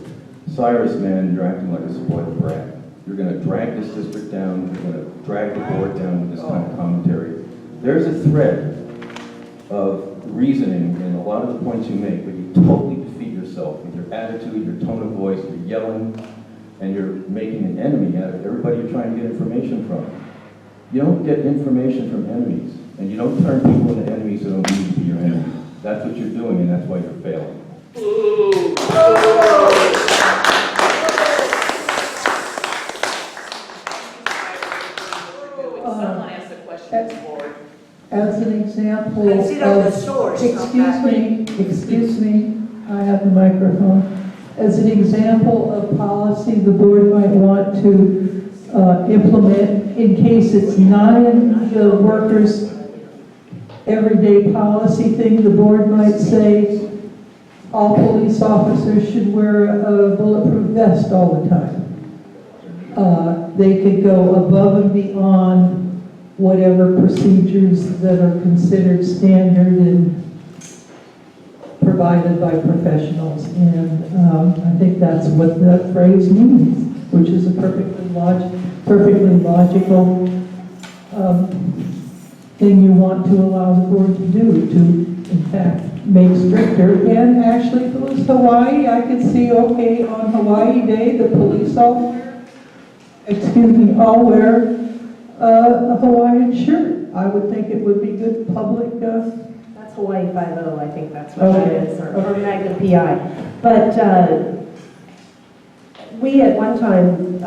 Cyrus, man, you're acting like a spoiled brat. You're going to drag this district down. You're going to drag the board down with this kind of commentary. There's a thread of reasoning in a lot of the points you make, but you totally defeat yourself with your attitude, your tone of voice, you're yelling, and you're making an enemy out of everybody you're trying to get information from. You don't get information from enemies, and you don't turn people into enemies who don't need to be your enemies. That's what you're doing, and that's why you're failing. Someone ask the questions for. As an example Consider the source of excuse me, I have the microphone. As an example of policy the board might want to implement in case it's not in the workers' everyday policy thing, the board might say all police officers should wear a bulletproof vest all the time. They could go above and beyond whatever procedures that are considered standard and provided by professionals. And I think that's what that phrase means, which is a perfectly logical thing you want to allow the board to do, to in fact make stricter. And actually, if it was Hawaii, I could see, okay, on Hawaii Day, the police all wear a Hawaiian shirt. I would think it would be good public. That's Hawaii 5-0, I think that's what Okay. it is, or Magna PI. But we at one time,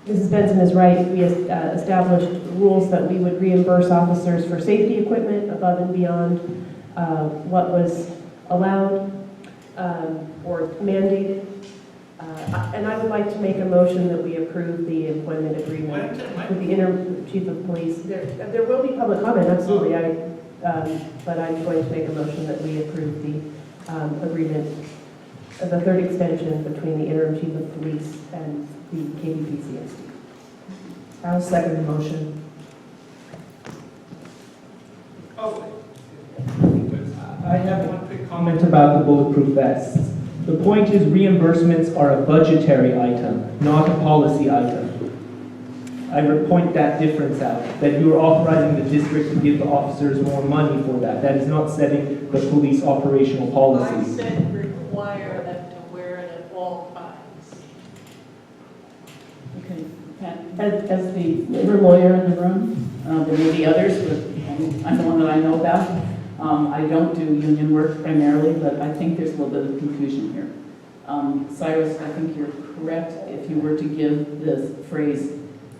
Mrs. Benson is right, we established rules that we would reimburse officers for safety equipment above and beyond what was allowed or mandated. And I would like to make a motion that we approve the employment agreement with the interim chief of police. There will be public comment, absolutely. But I'm going to make a motion that we approve the agreement, the third extension between the interim chief of police and the KPPCSD. I'll second the motion. I have one quick comment about the bulletproof vests. The point is reimbursements are a budgetary item, not a policy item. I would point that difference out, that you are authorizing the district to give the officers more money for that. That is not setting the police operational policies. I said require them to wear it at all times. Okay, Pat, as the labor lawyer in the room, there may be others, but I'm the one that I know about. I don't do union work primarily, but I think there's a little bit of confusion here. Cyrus, I think you're correct. If you were to give this phrase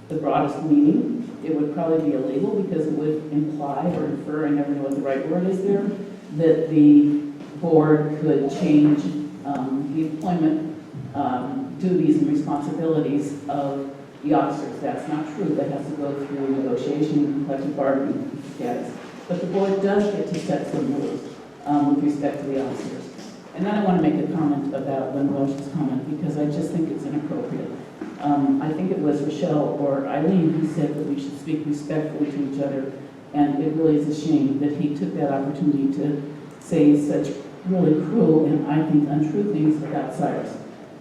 the broadest meaning, it would probably be illegal because it would imply or infer, I never know what the right word is there, that the board could change the employment duties and responsibilities of the officers. That's not true. That has to go through negotiation and collective bargaining status. But the board does get to set some rules with respect to the officers. And then I want to make a comment about Lynn Roche's comment because I just think it's inappropriate. I think it was Rochelle or Eileen who said that we should speak respectfully to each other, and it really is a shame that he took that opportunity to say such really cruel and I think untrue things about Cyrus.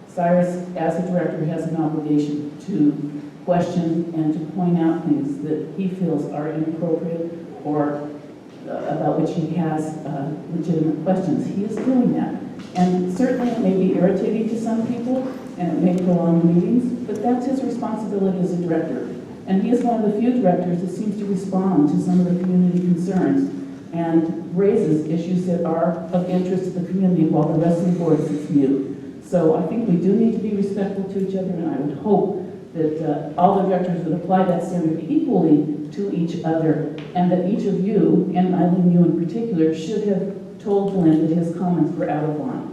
Cyrus, as a director, has an obligation to question and to point out things that he feels are inappropriate or about which he has legitimate questions. He is doing that. And certainly it may be irritating to some people and it may prolong meetings, but that's his responsibility as a director. And he is one of the few directors that seems to respond to some of the community concerns and raises issues that are of interest to the community while the rest of the board sits mute. So I think we do need to be respectful to each other, and I would hope that all the directors would apply that standard equally to each other, and that each of you, and Eileen, you in particular, should have told Glenn that his comments were out of line.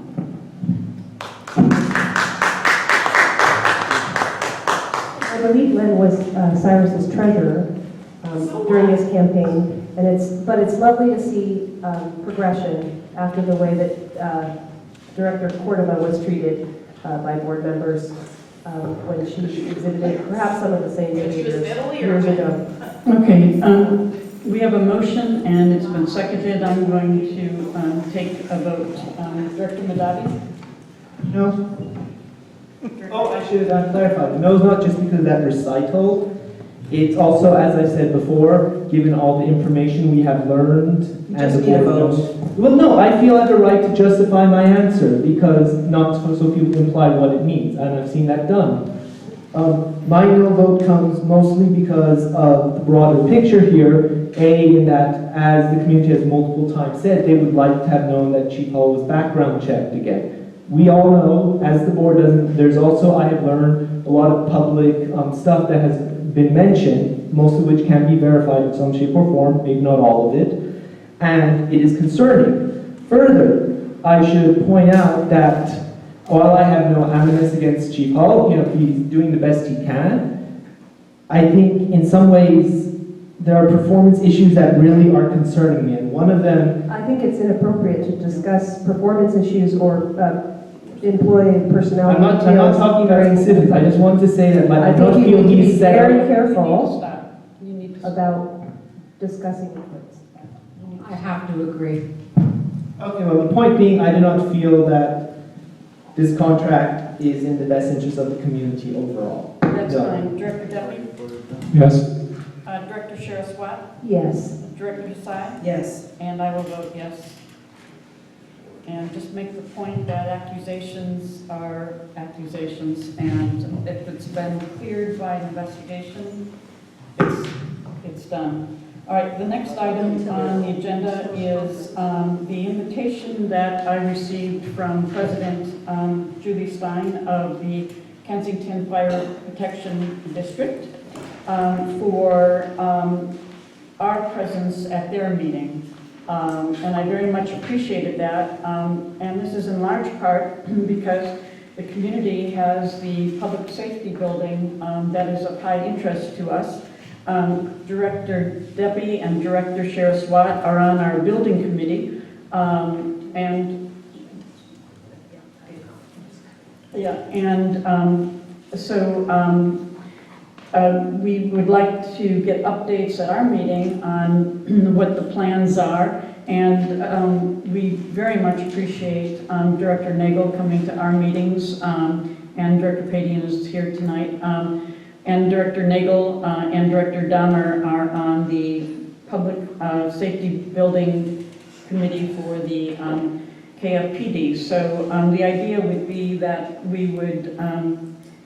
I believe Len was Cyrus's treasurer during his campaign, and but it's lovely to see progression after the way that Director Cordova was treated by board members when she exhibited perhaps some of the same behaviors years ago. Okay, we have a motion and it's been seconded. I'm going to take a vote. Director Madavi? No. Oh, I should have clarified. No, it's not just because of that recital. It's also, as I said before, given all the information we have learned and the board knows. Well, no, I feel I have a right to justify my answer because not so people imply what it means, and I've seen that done. My no vote comes mostly because of the broader picture here. A, in that, as the community has multiple times said, they would like to have known that Chief Hall was background checked again. We all know, as the board doesn't, there's also, I have learned, a lot of public stuff that has been mentioned, most of which can be verified in some shape or form, maybe not all of it, and it is concerning. Further, I should point out that while I have no animus against Chief Hall, he's doing the best he can, I think in some ways there are performance issues that really are concerning me, and one of them... I think it's inappropriate to discuss performance issues or employee personnel. I'm not talking about specifics. I just want to say that I don't feel need to he's be set very up. careful about discussing things. I have to agree. Okay, well, the point being, I do not feel that this contract is in the best interest of the community overall. That's No. fine. Director Duffy? Yes. Director Sheriff Swat? Yes. Director Desai? Yes. And I will vote yes. And just make the point that accusations are accusations, and if it's been cleared by an investigation, it's done. All right, the next item on the agenda is the invitation that I received from President Julie Stein of the Kensington Fire Protection District for our presence at their meeting. And I very much appreciated that. And this is in large part because the community has the public safety building that is of high interest to us. Director Debbie and Director Sheriff Swat are on our building committee. We would like to get updates at our meeting on what the plans are, and we very much appreciate Director Nagel coming to our meetings, and Director Padian is here tonight, and Director Nagel and Director Dahmer are on the Public Safety Building Committee for the KFPD. So the idea would be that we would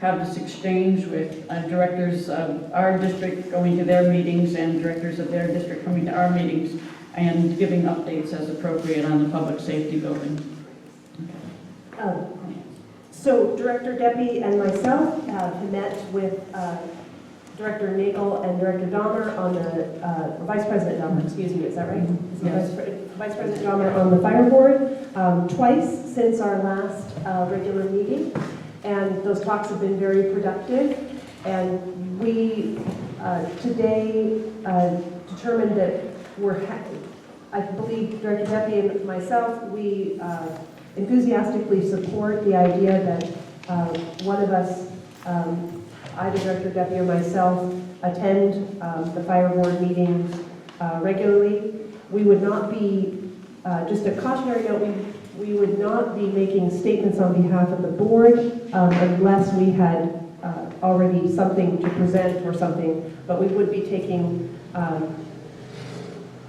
have this exchange with directors of our district going to their meetings and directors of their district coming to our meetings and giving updates as appropriate on the public safety building. So Director Debbie and myself have met with Director Nagel and Director Dahmer on the, Vice President Dahmer, excuse me, is that right? Yes. Vice President Dahmer on the fire board twice since our last regular meeting. And those talks have been very productive. And we today determined that I believe Director Debbie and myself, we enthusiastically support the idea that one of us, either Director Debbie or myself, attend the fire board meetings regularly. We would not be, just a cautionary note, we would not be making statements on behalf of the board unless we had already something to present or something, but we would be taking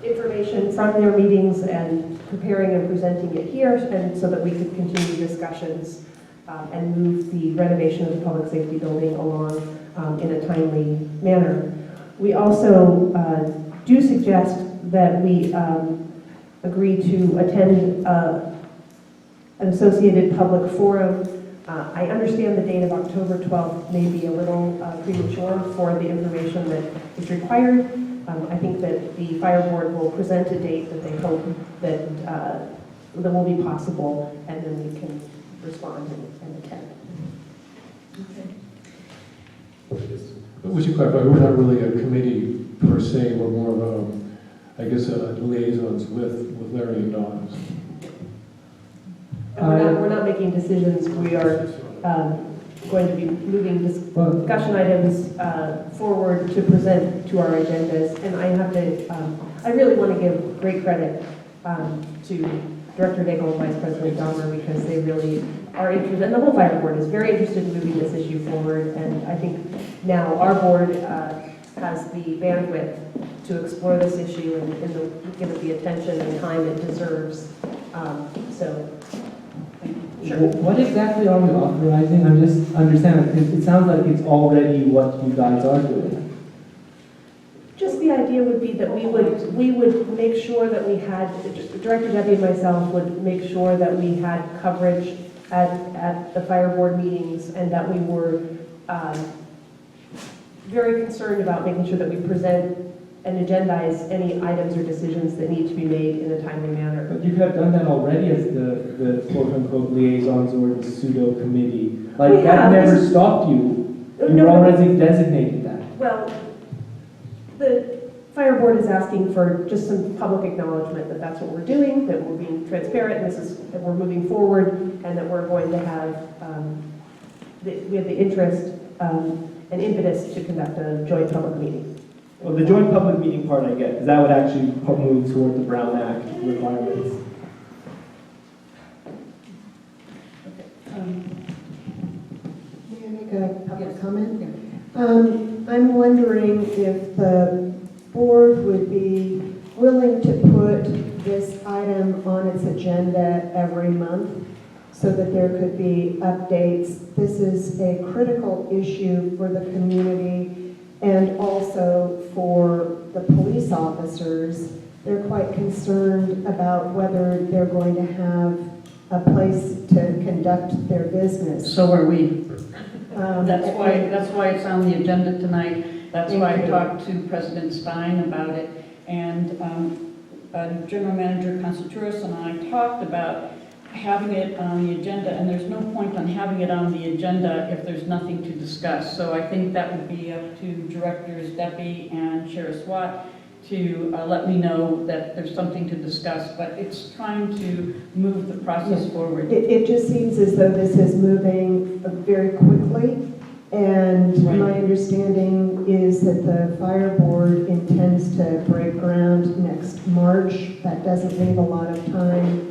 information from their meetings and preparing and presenting it here, and so that we could continue discussions and move the renovation of the public safety building along in a timely manner. We also do suggest that we agree to attend an associated public forum I understand the date of October 12th may be a little premature for the information that is required. I think that the fire board will present a date that they hope that will be possible, and then we can respond and attend. We should clarify, we're not really a committee per se, we're more of a, I guess, liaisons with Larry and Dawn. And we're not making decisions. We are going to be moving discussion items forward to present to our agendas. And I have to, I really want to give great credit to Director Daigle and Vice President Dahmer, because they really are interested, and the whole fire board is very interested in moving this issue forward. And I think now our board has the bandwidth to explore this issue and give it the attention and time it deserves. Sure. What exactly are we authorizing? I'm just understanding, it sounds like it's already what you guys are doing. Just the idea would be that we would make sure that we had, Director Debbie and myself would make sure that we had coverage at the fire board meetings, and that we were very concerned about making sure that we present and agendize any items or decisions that need to be made in a timely manner. But you could have done that already as the quote-unquote liaisons or the pseudo committee. Like, that never stopped you. You already designated that. Well, the fire board is asking for just some public acknowledgement that that's what we're doing, that we're being transparent, and that we're moving forward, and that we're going to have, we have the interest and impetus to conduct a joint public meeting. Well, the joint public meeting part I get, because that would actually move toward the Brown Act requirements. May I make a public comment? I'm wondering if the board would be willing to put this item on its agenda every month so that there could be updates. This is a critical issue for the community and also for the police officers. They're quite concerned about whether they're going to have a place to conduct their business. So are we. That's why it's on the agenda tonight. That's why I talked to President Stein about it. And General Manager Constantouris and I talked about having it on the agenda, and there's no point on having it on the agenda if there's nothing to discuss. So I think that would be up to Directors Deppie and Sheriff Swat to let me know that there's something to discuss, but it's trying to move the process forward. It just seems as though this is moving very quickly, and my understanding is that the fire board intends to break ground next March. That doesn't leave a lot of time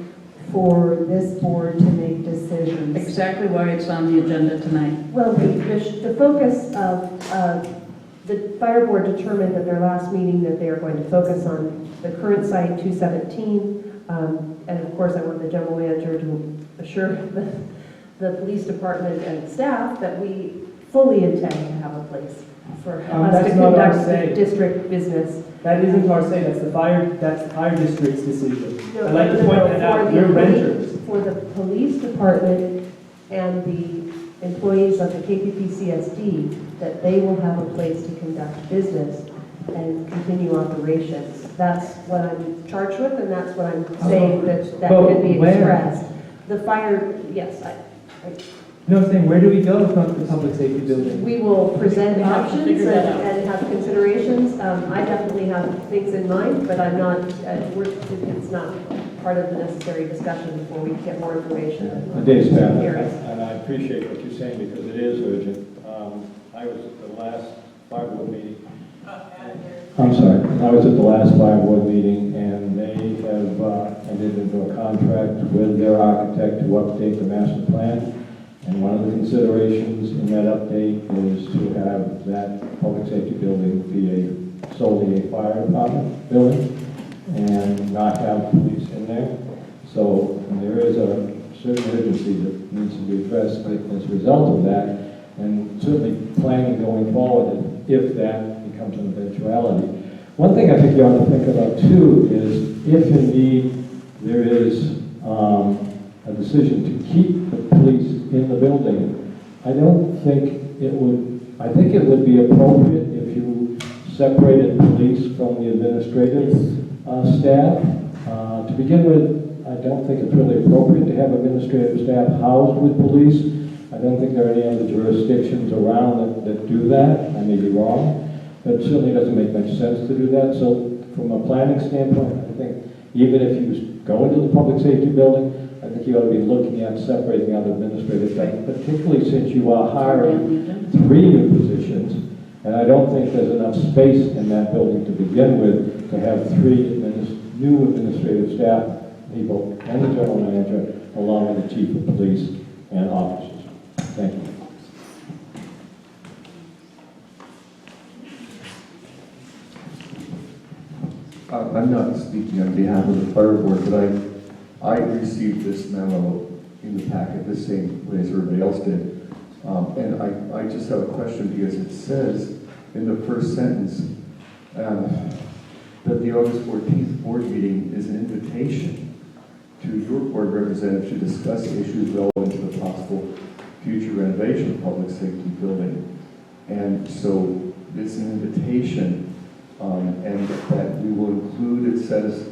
for this board to make decisions. Exactly why it's on the agenda tonight. Well, the focus of the fire board determined at their last meeting that they are going to focus on the current site, 217, and of course I want the general manager to assure the police department and staff that we fully intend to have a place for us to conduct the district business. That isn't our say, that's the fire district's decision. I'd like to point that out, we're renters. For the police department and the employees of the KPPCSD, that they will have a place to conduct business and continue operations. That's what I'm charged with, and that's what I'm saying that can be expressed. The fire, yes, No, I'm saying, where do we go if not the public safety building? we will present We have to options figure that out. and have considerations. I definitely have things in mind, but I'm not, it's not part of the necessary discussion before we get more information. Dave's bad, Areas. and I appreciate what you're saying because it is urgent. I was at the last fire board meeting. I'm sorry. I was at the last fire board meeting, and they have entered into a contract with their architect to update the master plan. And one of the considerations in that update is to have that public safety building be solely a fire department building and not have police in there. So there is a certain urgency that needs to be addressed as a result of that, and certainly planning going forward if that becomes an eventuality. One thing I think you ought to think about too is if indeed there is a decision to keep the police in the building, I don't think it would, I think it would be appropriate if you separated police from the administrative staff. To begin with, I don't think it's really appropriate to have administrative staff housed with police. I don't think there are any other jurisdictions around that do that. I may be wrong, but it certainly doesn't make much sense to do that. So from a planning standpoint, I think even if you go into the public safety building, I think you ought to be looking at separating out administrative staff, particularly since you are hiring 3 new positions. And I don't think there's enough space in that building to begin with to have 3 new administrative staff people and the general manager, along with the chief of police and officers. Thank you. I'm not speaking on behalf of the fire board, but I received this memo in the packet the same way as everybody else did. And I just have a question because it says in the first sentence that the August 14th board meeting is an invitation to your board representative to discuss issues relevant to the possible future renovation of public safety building. And so it's an invitation, and that we will include, it says,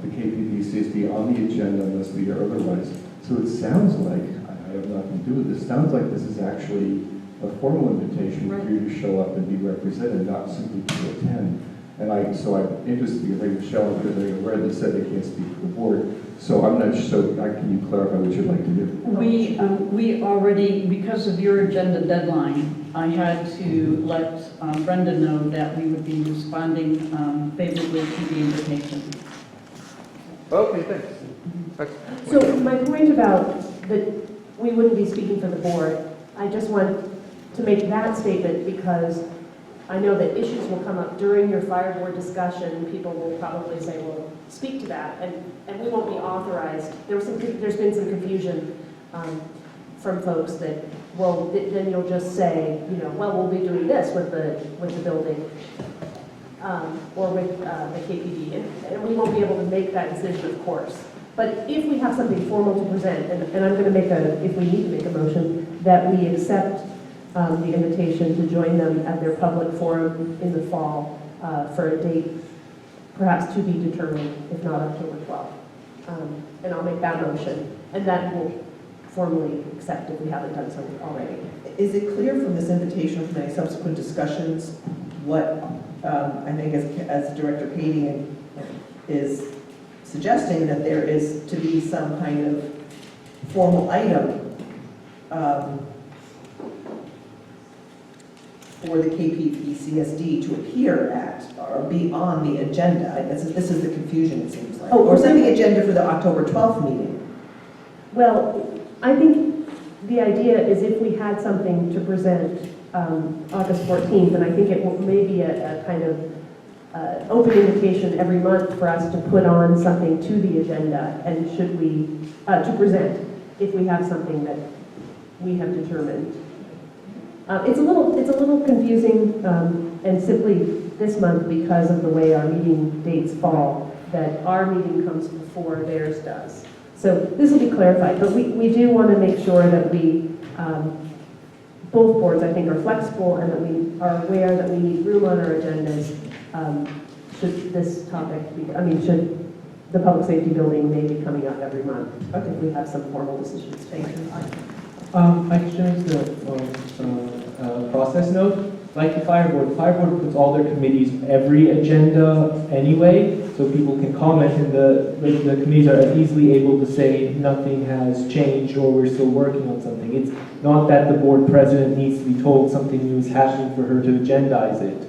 the KPPCSD on the agenda unless we hear otherwise. So it sounds like, I have nothing to do with this, sounds like this is actually a formal invitation for you to show up and be represented, not simply to attend. And so I'm interested because Michelle and I read that said they can't speak for the board. So I'm not sure, can you clarify what you'd like to do? We already, because of your agenda deadline, I had to let Brenda know that we would be responding favorably to the invitation. Okay, thanks. So my point about that we wouldn't be speaking for the board, I just want to make that statement because I know that issues will come up during your fire board discussion. People will probably say, well, speak to that, and we won't be authorized. There's been some confusion from folks that, well, then you'll just say, you know, well, we'll be doing this with the building or with the KPD, and we won't be able to make that decision, of course. But if we have something formal to present, and I'm going to make if we need to make a motion, that we accept the invitation to join them at their public forum in the fall for a date perhaps to be determined, if not October 12th. And I'll make that motion, and that will formally accept if we haven't done so already. Is it clear from this invitation, from any subsequent discussions, what I think as Director Pady is suggesting, that there is to be some kind of formal item for the KPPCSD to appear at or be on the agenda? I guess this is the confusion, it seems like. Or set the agenda for the October 12th meeting. Well, I think the idea is if we had something to present August 14th, and I think it may be a kind of open invitation every month for us to put on something to the agenda, and should we, to present, if we have something that we have determined. It's a little confusing, and simply this month, because of the way our meeting dates fall, that our meeting comes before theirs does. So this will be clarified, but we do want to make sure that we, both boards, I think, are flexible and that we are aware that we need room on our agendas should this topic be, should the public safety building may be coming up every month. Okay, we have some formal decisions. Thank you. I can change the process note. Like the fire board puts all their committees every agenda anyway, so people can comment, and the committees are easily able to say nothing has changed or we're still working on something. It's not that the board president needs to be told something new is happening for her to agendize it.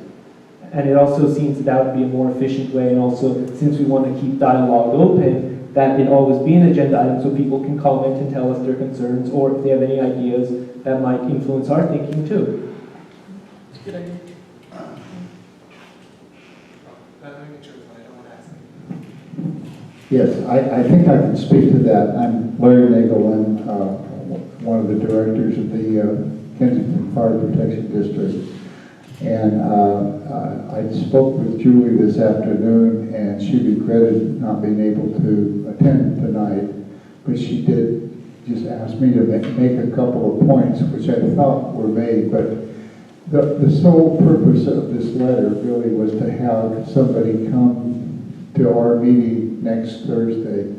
And it also seems that would be a more efficient way, and also, since we want to keep dialogue open, that it always be an agenda item so people can comment and tell us their concerns, or if they have any ideas that might influence our thinking too. Good idea. Yes, I think I can speak to that. I'm Larry Nagelin, one of the directors of the Kensington Fire Protection District. And I spoke with Julie this afternoon, and she regretted not being able to attend tonight. but she did just ask me to make a couple of points, which I thought were made, but the sole purpose of this letter really was to have somebody come to our meeting next Thursday,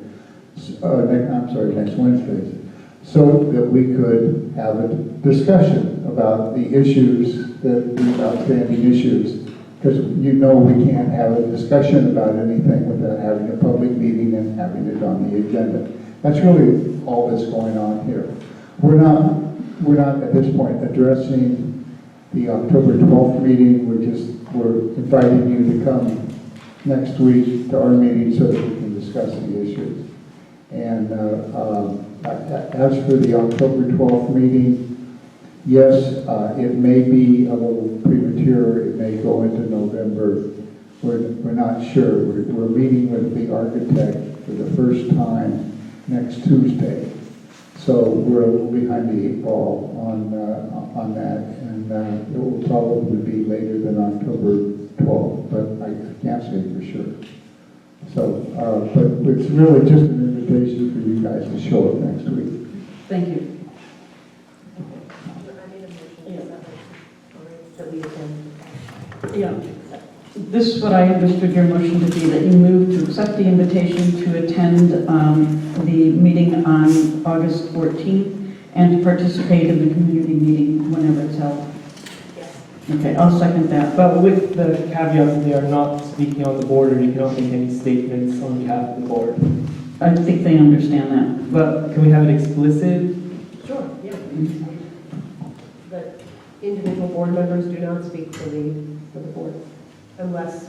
next Wednesday, so that we could have a discussion about the issues, these outstanding issues. Because you know we can't have a discussion about anything without having a public meeting and having it on the agenda. That's really all that's going on here. We're not at this point addressing the October 12th meeting. We're inviting you to come next week to our meeting so that we can discuss the issues. And as for the October 12th meeting, yes, it may be a little premature. It may go into November. We're not sure. We're meeting with the architect for the first time next Tuesday. So we're a little behind the 8 ball on that, and it will probably be later than October 12th, but I can't say for sure. So, but it's really just an invitation for you guys to show up next week. Thank you. Yeah. This is what I understood your motion to be, that you move to accept the invitation to attend the meeting on August 14th and to participate in the community meeting whenever it's held. Yes. Okay, I'll second that. But with the caveat that they are not speaking on the board, or you cannot make any statements on behalf of the board. I think they understand that. But can we have it explicit? Sure, yeah. But individual board members do not speak for the board unless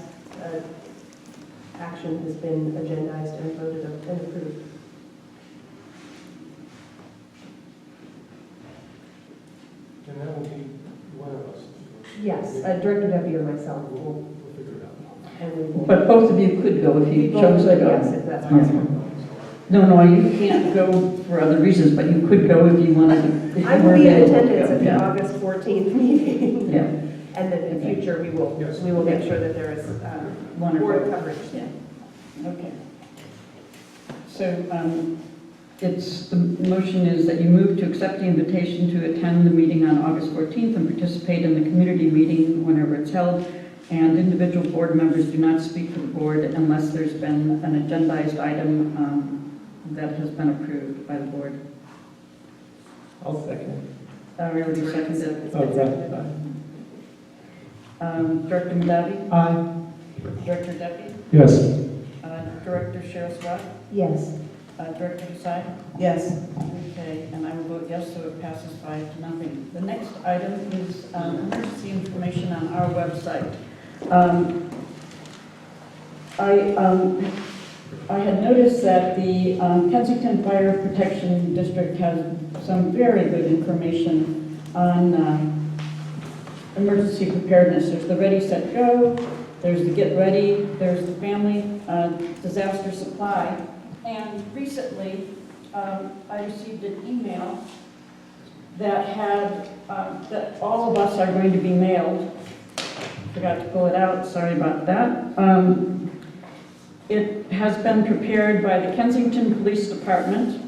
action has been agendized and voted and approved. And that will be one of us. Yes, Director Debbie or myself will figure it out. and we will. But both of you could go if you chose to go. Yes, if that's possible. No, you can't go for other reasons, but you could go if you wanted to. If I you will were be in available to attendance go, at the yeah. August 14th meeting. Yeah. And then in the future, we will make sure that there is board coverage. Yeah. Okay. So the motion is that you move to accept the invitation to attend the meeting on August 14th and participate in the community meeting whenever it's held. And individual board members do not speak for the board unless there's been an agendized item that has been approved by the board. I'll second. I already seconded. Oh, right. Director Madavi? Aye. Director Deppie? Yes. Director Cheryl Swett? Yes. Director Desai? Yes. Okay, and I will vote yes, so it passes 5-0. The next item is emergency information on our website. I had noticed that the Kensington Fire Protection District has some very good information on emergency preparedness. There's the Ready, Set, Go, there's the Get Ready, there's the Family Disaster Supply. And recently, I received an email that had, that all of us are going to be mailed. Forgot to pull it out, sorry about that. It has been prepared by the Kensington Police Department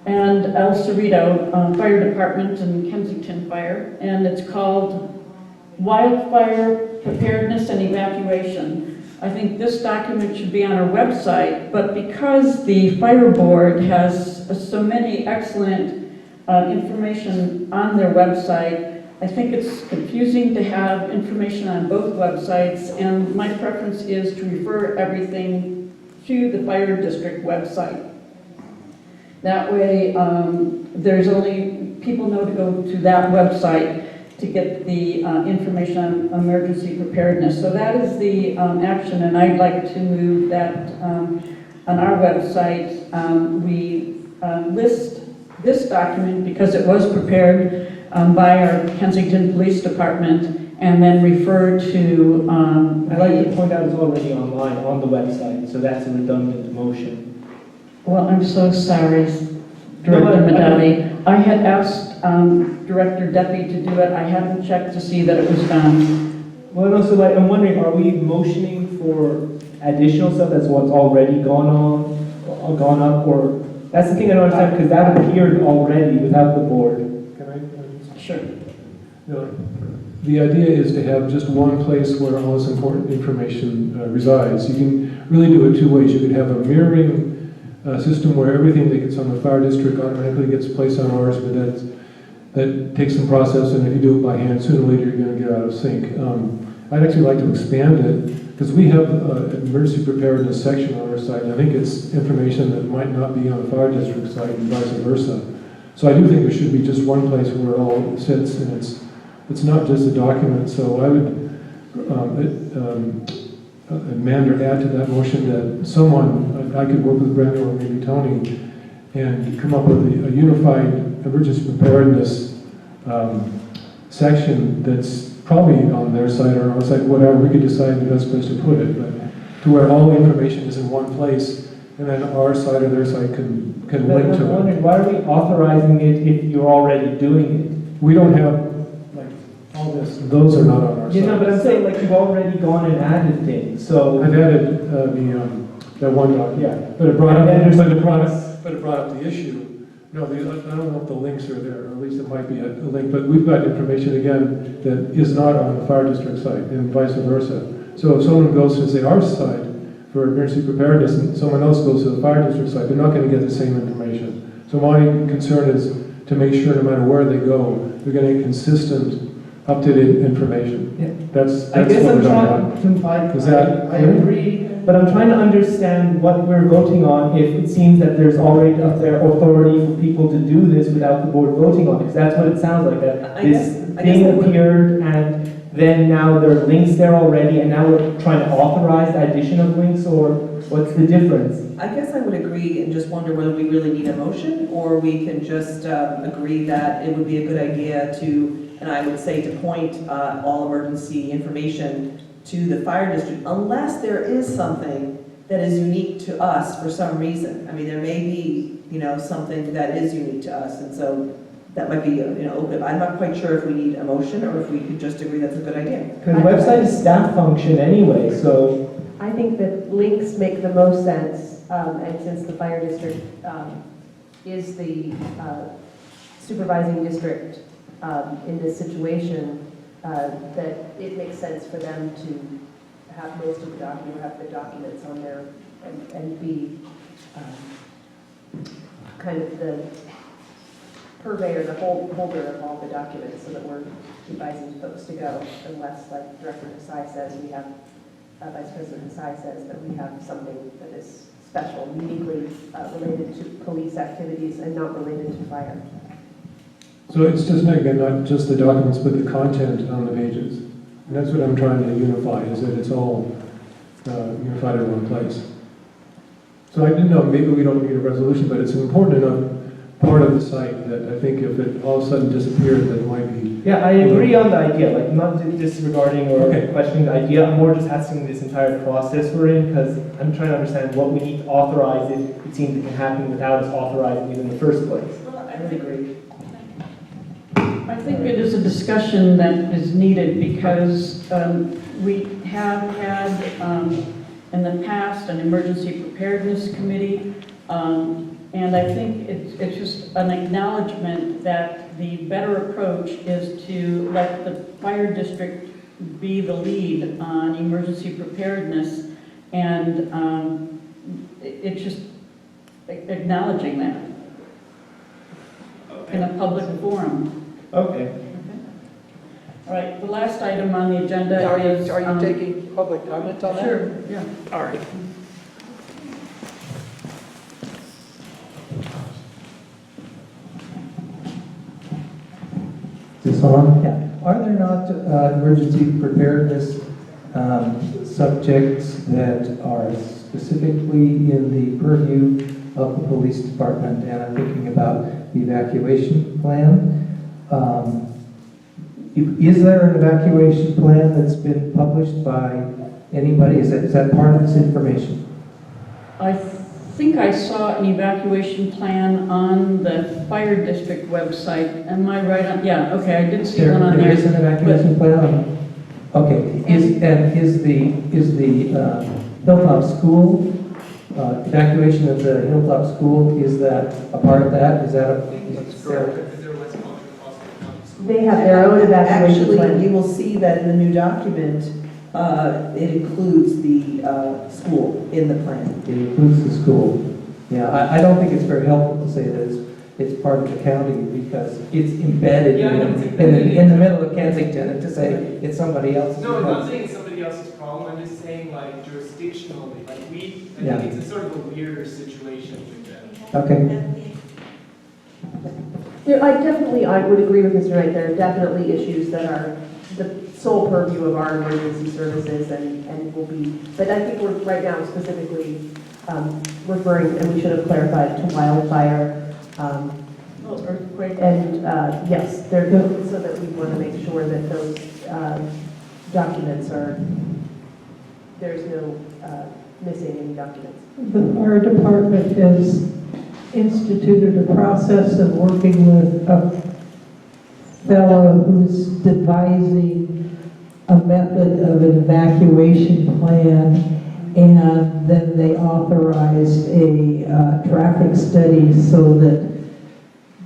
and El Cerrito Fire Department and Kensington Fire, and it's called Wildfire Preparedness and Evacuation. I think this document should be on our website, but because the fire board has so many excellent information on their website, I think it's confusing to have information on both websites, and my preference is to refer everything to the fire district website. That way, there's only, people know to go to that website to get the information on emergency preparedness. So that is the action, and I'd like to move that on our website. We list this document because it was prepared by our Kensington Police Department, and then refer to... I'd like to point out it's already online on the website, so that's a redundant motion. Well, I'm so sorry, Director Madavi. I had asked Director Deppie to do it. I haven't checked to see that it was done. Well, and also, I'm wondering, are we motioning for additional stuff that's what's already gone on? gone up, or, that's the thing I don't understand, because that appeared already without the board. Can I? Sure. No. The idea is to have just one place where all this important information resides. You can really do it two ways. You could have a mirroring system where everything that gets on the fire district automatically gets placed on ours, but that takes some process, and if you do it by hand, sooner or later you're going to get out of sync. I'd actually like to expand it, because we have an emergency preparedness section on our site, and I think it's information that might not be on the fire district site and vice versa. So I do think there should be just one place where it all sits, and it's not just a document. So I would amend or add to that motion that someone, I could work with Brenda or maybe Tony, and come up with a unified emergency preparedness section that's probably on their site or our site, whatever. We could decide the best place to put it, but to where all the information is in one place, and then our site or their site can link to it. Why are we authorizing it if you're already doing it? We don't have, like, all this, those are not on our site. Yeah, no, but I'm saying, like, you've already gone and added things, so. I've added that one document, yeah, but it brought up the issue. No, I don't know if the links are there, or at least it might be a link, but we've got information, again, that is not on the fire district site, and vice versa. So if someone goes to, say, our site for emergency preparedness, and someone else goes to the fire district site, they're not going to get the same information. So my concern is to make sure no matter where they go, they're going to get consistent, up-to-date information. Yeah. That's I guess what I'm we're trying talking to, I agree, but I'm trying to understand what we're voting on if it seems that there's already up there authority for people to do this without the board voting on it, because that's what it sounds like, that this thing appeared and then now there are links there already and now we're trying to authorize the addition of links, or what's the difference? I guess I would agree and just wonder whether we really need a motion, or we can just agree that it would be a good idea to, and I would say to point all emergency information to the fire district, unless there is something that is unique to us for some reason. I mean, there may be, something that is unique to us, and so that might be, open. I'm not quite sure if we need a motion or if we could just agree that's a good idea. Because the website is staff function anyway, so. I think that links make the most sense, and since the fire district is the supervising district in this situation, that it makes sense for them to have most of the documents on there and be kind of the purveyor, the holder of all the documents, so that we're advising folks to go, unless, like Director Hasai says, we have, Vice President Hasai says that we have something that is special, uniquely related to police activities and not related to fire. So it's just, again, not just the documents, but the content on the pages. And that's what I'm trying to unify, is that it's all unified in one place. So I didn't know, maybe we don't need a resolution, but it's an important enough part of the site that I think if it all of a sudden disappeared, that it might be... Yeah, I agree on the idea, like not disregarding or questioning the idea, I'm more just asking this entire process we're in, because I'm trying to understand what we need to authorize it. It seems it can happen without us authorizing it in the first place. Well, I agree. I think it is a discussion that is needed because we have had in the past an emergency preparedness committee, and I think it's just an acknowledgement that the better approach is to let the fire district be the lead on emergency preparedness, and it's just acknowledging that in a public forum. Okay. All right, the last item on the agenda is... Are you taking public comment on that? Sure, yeah. All right. Is this on? Yeah. Are there not emergency preparedness subjects that are specifically in the purview of the police department? And I'm thinking about the evacuation plan. Is there an evacuation plan that's been published by anybody? Is that part of this information? I think I saw an evacuation plan on the fire district website. Am I right on? Yeah, okay, I did see one on there. There is an evacuation plan? Okay. Is the Hilltop School Evacuation of the Hilltop School, is that a part of that? Is that a? They have their own evacuation Actually, plan. you will see that in the new document, it includes the school in the plan. It includes the school. Yeah, I don't think it's very helpful to say that it's part of the county because it's embedded in the middle of Kensington, and to say it's somebody else's. No, I'm not saying it's somebody else's problem, I'm just saying like jurisdictionally, like I think it's a sort of a weirder situation with them. Okay. I would agree with Mr. Knight, there are definitely issues that are the sole purview of our emergency services and will be, but I think we're right now specifically referring, and we should have clarified, to wildfire, Earthquake. and yes, they're good, so that we want to make sure that those documents are, there's no missing any documents. The fire department has instituted a process of working with a fellow who's devising a method of an evacuation plan, and then they authorized a traffic study so that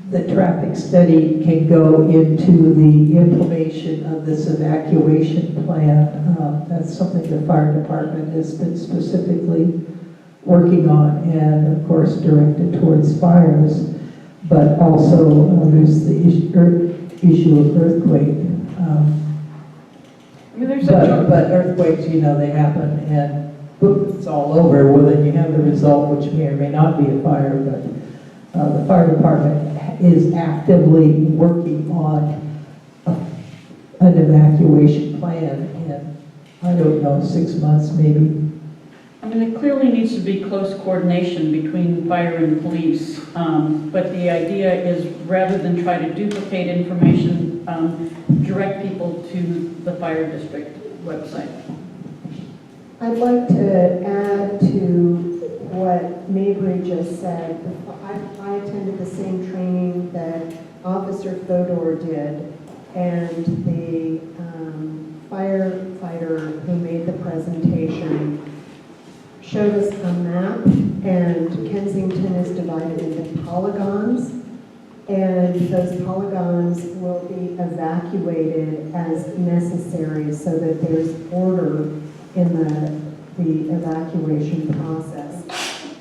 the traffic study can go into the implementation of this evacuation plan. That's something the fire department has been specifically working on, and of course directed towards fires, but also there's the issue of earthquake. I mean, there's But earthquakes, you know, they happen and boom, it's all over. Well, then you have the result, which may or may not be a fire, but the fire department is actively working on an evacuation plan in, I don't know, 6 months maybe. I mean, it clearly needs to be close coordination between fire and police, but the idea is rather than try to duplicate information, direct people to the fire district website. I'd like to add to what Mabry just said. I attended the same training that Officer Fodor did, and the firefighter who made the presentation showed us a map, and Kensington is divided into polygons, and those polygons will be evacuated as necessary so that there's order in the evacuation process.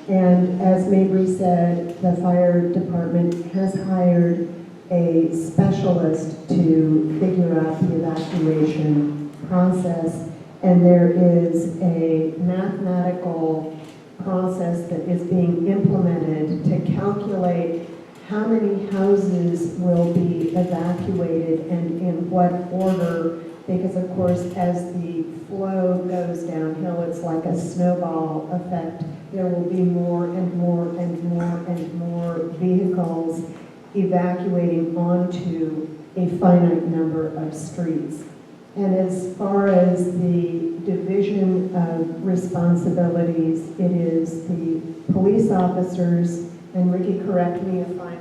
And as Mabry said, the fire department has hired a specialist to figure out the evacuation process, and there is a mathematical process that is being implemented to calculate how many houses will be evacuated and in what order, because of course as the flow goes downhill, it's like a snowball effect. There will be more and more and more and more vehicles evacuating onto a finite number of streets. And as far as the division of responsibilities, it is the police officers, and Ricky, correct me if I'm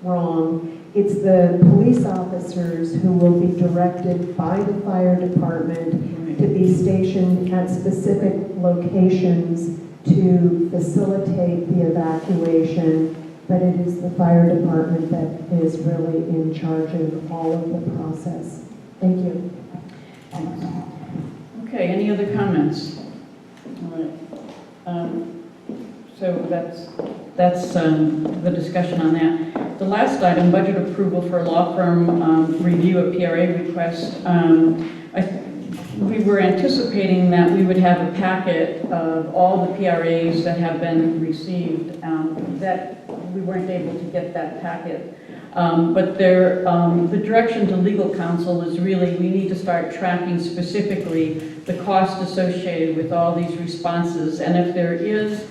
wrong, it's the police officers who will be directed by the fire department to be stationed at specific locations to facilitate the evacuation, but it is the fire department that is really in charge of all of the process. Thank you. Okay, any other comments? All right. So that's the discussion on that. The last item, budget approval for law firm review of PRA request. We were anticipating that we would have a packet of all the PRAs that have been received. That we weren't able to get that packet. But the direction to legal counsel is really we need to start tracking specifically the cost associated with all these responses. And if there is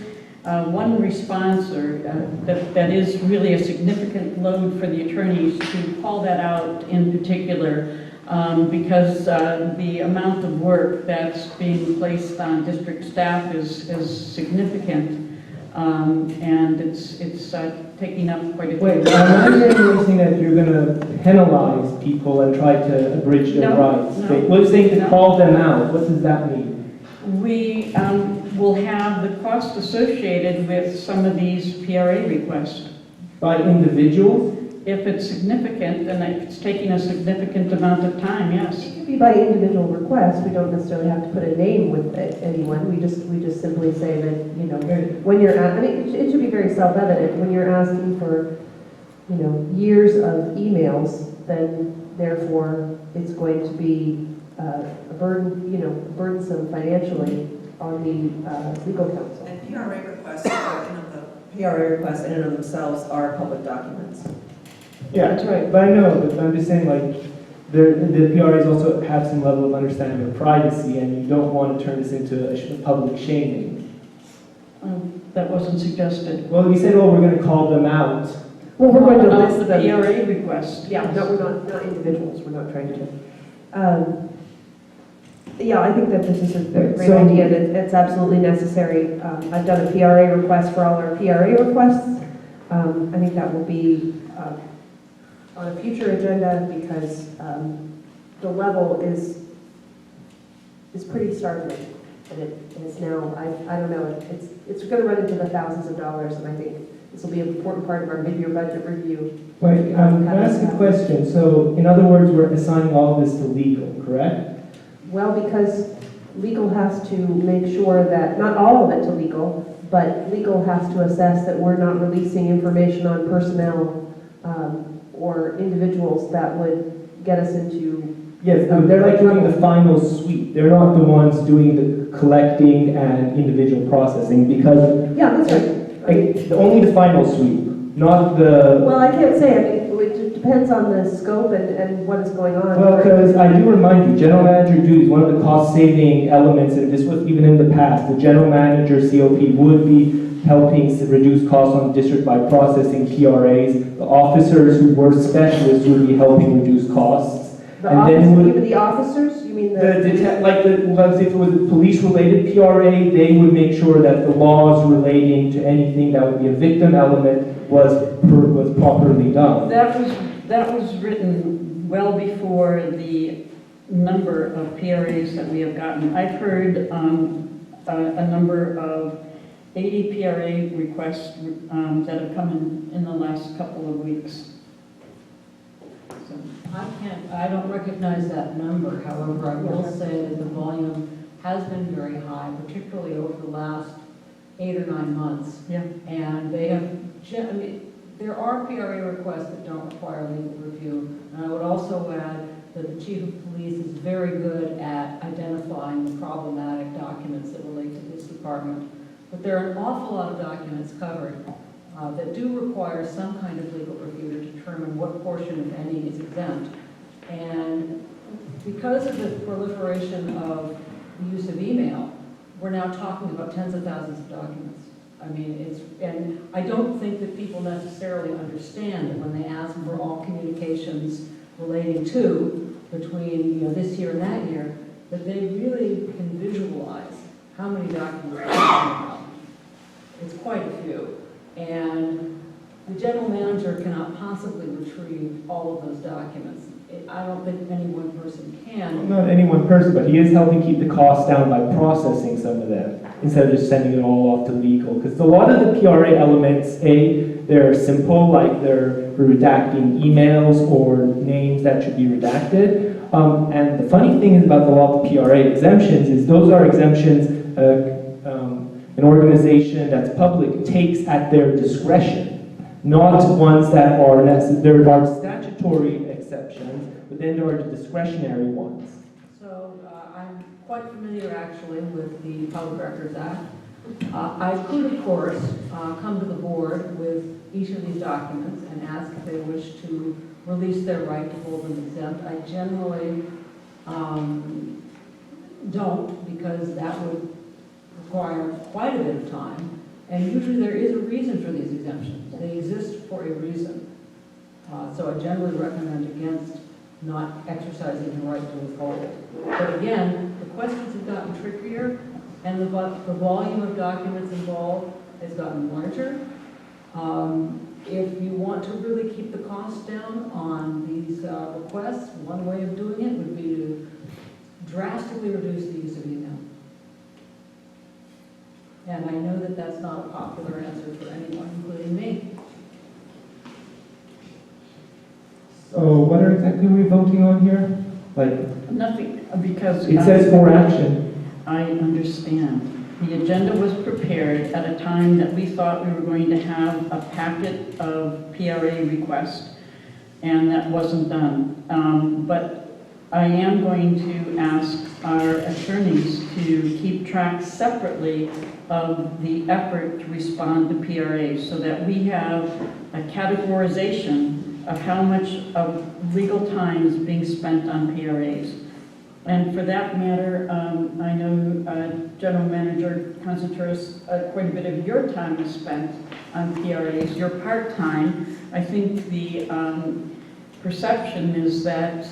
one response or that is really a significant load for the attorneys, to call that out in particular, because the amount of work that's being placed on district staff is significant. And it's taking up quite a few. Wait, I'm not saying that you're going to penalize people and try to abridge their rights. No, We're saying to no. call them out. What does that mean? will have the cost associated with some of these PRA requests. By individuals? If it's significant, and if it's taking a significant amount of time, yes. It could be by individual request. We don't necessarily have to put a name with anyone. We just simply say that, you know, when you're I mean, it should be very self-evident. When you're asking for, you know, years of emails, then therefore it's going to be a burden, you know, burdensome financially on the legal counsel. And PRA requests, PRA requests in and of themselves are public documents. Yeah, that's right. But I know, but I'm just saying, like, the PRAs also have some level of understanding of privacy, and you don't want to turn this into a public shaming. That wasn't suggested. Well, you said, oh, we're going to call them out. Well, we're going to list the them. PRA request. Yeah, no, we're not individuals. We're not trying to. Yeah, I think that this is a great idea. That it's absolutely necessary. I've done a PRA request for all our PRA requests. I think that will be on a future agenda because the level is pretty startling, and it is now. I don't know. It's going to run into the thousands of dollars, and I think this will be an important part of our mid-year budget review. Wait, can I ask a question? So, in other words, we're assigning all of this to legal, correct? Well, because legal has to make sure that, not all of it to legal, but legal has to assess that we're not releasing information on personnel or individuals that would get us into... Yes, they're like doing the final sweep. They're not the ones doing the collecting and individual processing because... Yeah, that's right. Only the final sweep, not the... Well, I can't say. I mean, it depends on the scope and what is going on. Well, because I do remind you, general manager duties, one of the cost-saving elements, and this was even in the past, the general manager COP would be helping to reduce costs on district by processing PRAs. The officers who were specialists would be helping reduce costs. The officers? You mean if it was a police-related PRA, they would make sure that the laws relating to anything that would be a victim element was properly done. That was written well before the number of PRAs that we have gotten. I've heard a number of 80 PRA requests that have come in the last couple of weeks. So. I don't recognize that number. However, I will say that the volume has been very high, particularly over the last 8 or 9 months. Yeah. And they have, I mean, there are PRA requests that don't require legal review. And I would also add that the chief of police is very good at identifying the problematic documents that relate to his department. But there are an awful lot of documents covered that do require some kind of legal review to determine what portion, if any, is exempt. And because of the proliferation of the use of email, we're now talking about tens of thousands of documents. I mean, and I don't think that people necessarily understand that when they ask for all communications relating to between this year and that year, that they really can visualize how many documents we're talking about. It's quite a few. And the general manager cannot possibly retrieve all of those documents. I don't think any one person can. Not any one person, but he is helping keep the costs down by processing some of them instead of just sending it all off to legal. Because a lot of the PRA elements, they're simple, like they're redacting emails or names that should be redacted. And the funny thing is about a lot of PRA exemptions is those are exemptions an organization that's public takes at their discretion, not ones that are necessary. There are statutory exceptions, but then there are discretionary ones. So I'm quite familiar actually with the Public Records Act. I could, of course, come to the board with each of these documents and ask if they wish to release their right to hold them exempt. I generally don't, because that would require quite a bit of time, and usually there is a reason for these exemptions. They exist for a reason. So I generally recommend against not exercising the right to withhold. But again, the questions have gotten trickier, and the volume of documents involved has gotten larger. If you want to really keep the costs down on these requests, one way of doing it would be to drastically reduce the use of email. And I know that that's not a popular answer for anyone, including me. So what are exactly we voting on here? Like, Nothing, because. it says for action. I understand. The agenda was prepared at a time that we thought we were going to have a packet of PRA requests, and that wasn't done. But I am going to ask our attorneys to keep track separately of the effort to respond to PRAs so that we have a categorization of how much of legal time is being spent on PRAs. And for that matter, I know General Manager Concenturis, quite a bit of your time is spent on PRAs. You're part-time. I think the perception is that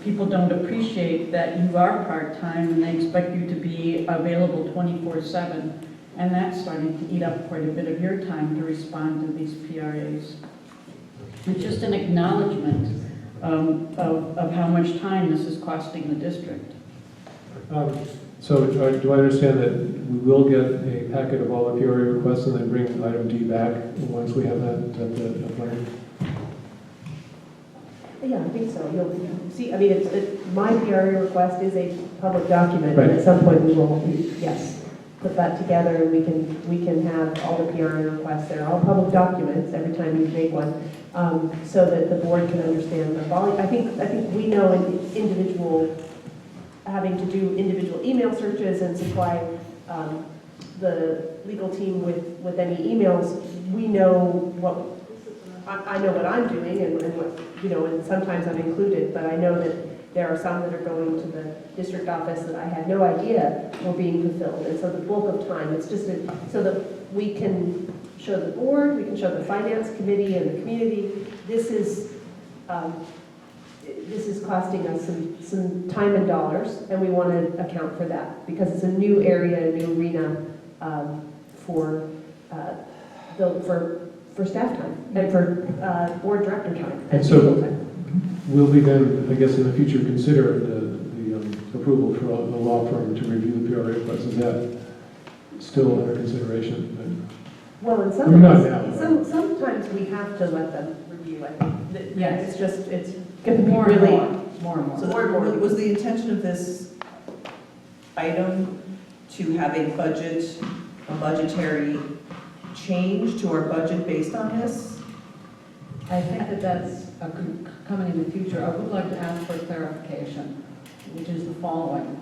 people don't appreciate that you are part-time and they expect you to be available 24/7. And that's starting to eat up quite a bit of your time to respond to these PRAs. It's just an acknowledgement of how much time this is costing the district. So do I understand that we will get a packet of all the PRA requests and then bring item D back once we have that plan? Yeah, I think so. You'll see, I mean, my PRA request is a public document, Right. and at some point we will, yes, put that together, and we can have all the PRA requests. They're all public documents every time you make one, so that the board can understand the volume. I think we know having to do individual email searches and supply the legal team with any emails. We know what. I know what I'm doing and what, and sometimes I'm included, but I know that there are some that are going to the district office that I had no idea were being fulfilled. And so the bulk of time, it's just so that we can show the board, we can show the finance committee and the community, this is costing us some time and dollars, and we want to account for that because it's a new area, a new arena for staff time and for board director time. And so will we then, I guess, in the future consider the approval for a law firm to review the PRA requests? Is that still under consideration? Well, in sometimes we have to let them review, I think. Yes. It's going to be More really and more. So was the intention of this item to have a budgetary change to our budget based on this? I think that that's coming in the future. I would like to ask for clarification, which is the following.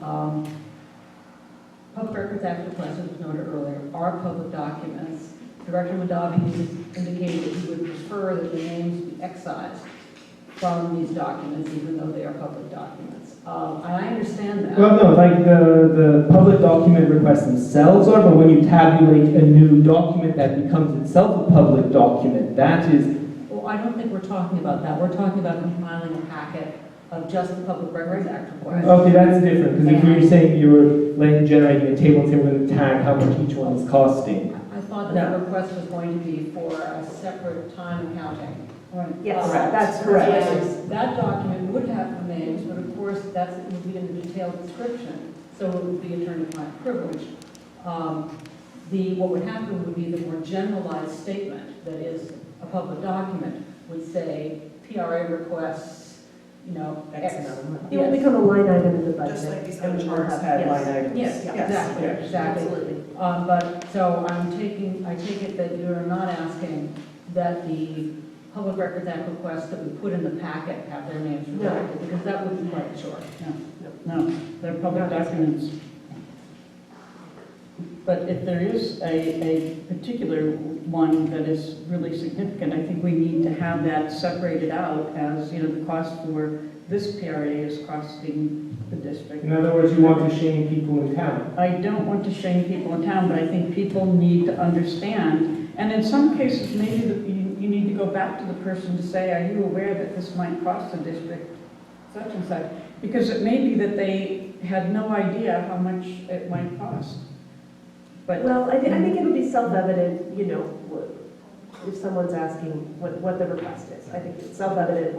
Public Records Act requests, as was noted earlier, are public documents. Director Madavi indicated that he would prefer that the names be excised from these documents, even though they are public documents. And I understand that. Well, no, like the public document requests themselves are, but when you tabulate a new document that becomes itself a public document, that is. Well, I don't think we're talking about that. We're talking about compiling a packet of just the Public Records Act requests. Okay, that's different, because if you're saying you were generating a table and saying we're going to tag how much each one is costing. I thought that the request was going to be for a separate time accounting. Yes, that's correct. Yes, that document would have the names, but of course, that would be in the detailed description, so it would be attorney-client privilege. What would happen would be the more generalized statement, that is, a public document, would say PRA requests, X amount of money. It will become a line item in the budget. Just like these and other we will charts have- had yes. line items. Yes, exactly, exactly. Absolutely. But, so I take it that you're not asking that the Public Records Act requests that we put in the packet have their names redacted, because that would be quite short. No, they're public documents. But if there is a particular one that is really significant, I think we need to have that separated out as, the cost for this PRA is costing the district. In other words, you want to shame people in town. I don't want to shame people in town, but I think people need to understand. And in some cases, maybe you need to go back to the person to say, are you aware that this might cost the district such and such? Because it may be that they had no idea how much it might cost. But Well, I think it'll be self-evident, if someone's asking what the request is. I think it's self-evident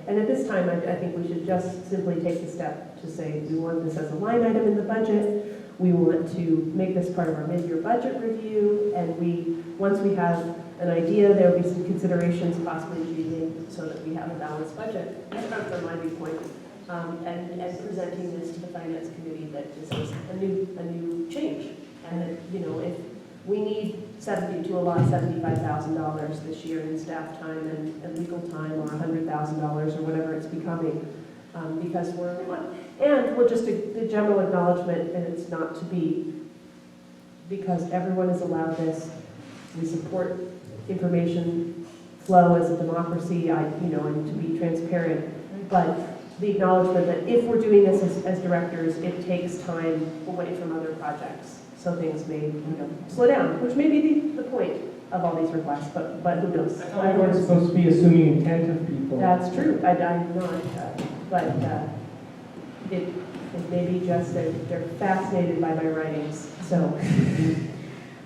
and at this time, I think we should just simply take the step to say, we want this as a line item in the budget. We want to make this part of our mid-year budget review, and once we have an idea, there will be some considerations possibly being made so that we have a balanced budget. That's my viewpoint. And presenting this to the finance committee that this is a new change. And that, you know, if we need $75,000 this year in staff time and legal time, or $100,000 or whatever it's becoming, because and we're just the general acknowledgement, and it's not to be, because everyone is allowed this. We support information flow as a democracy, and to be transparent, but the acknowledgement that if we're doing this as directors, it takes time away from other projects. So things may, slow down, which may be the point of all these requests, but who knows? I we're supposed to be assuming intent of people. That's true, I'm not, but it may be just that they're fascinated by my writings, so.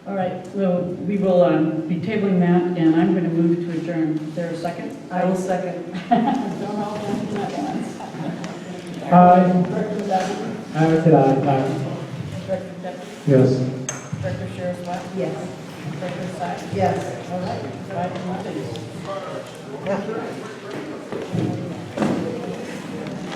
All right, so we will be tabling that, and I'm going to move to adjourn. Is there a second? I will second. Don't all mention at once. Aye. Director Dudley? I would say aye. Director Deputy? Yes. Director Sheriff West? Yes. Director Sykes? Yes. All right, 5-1.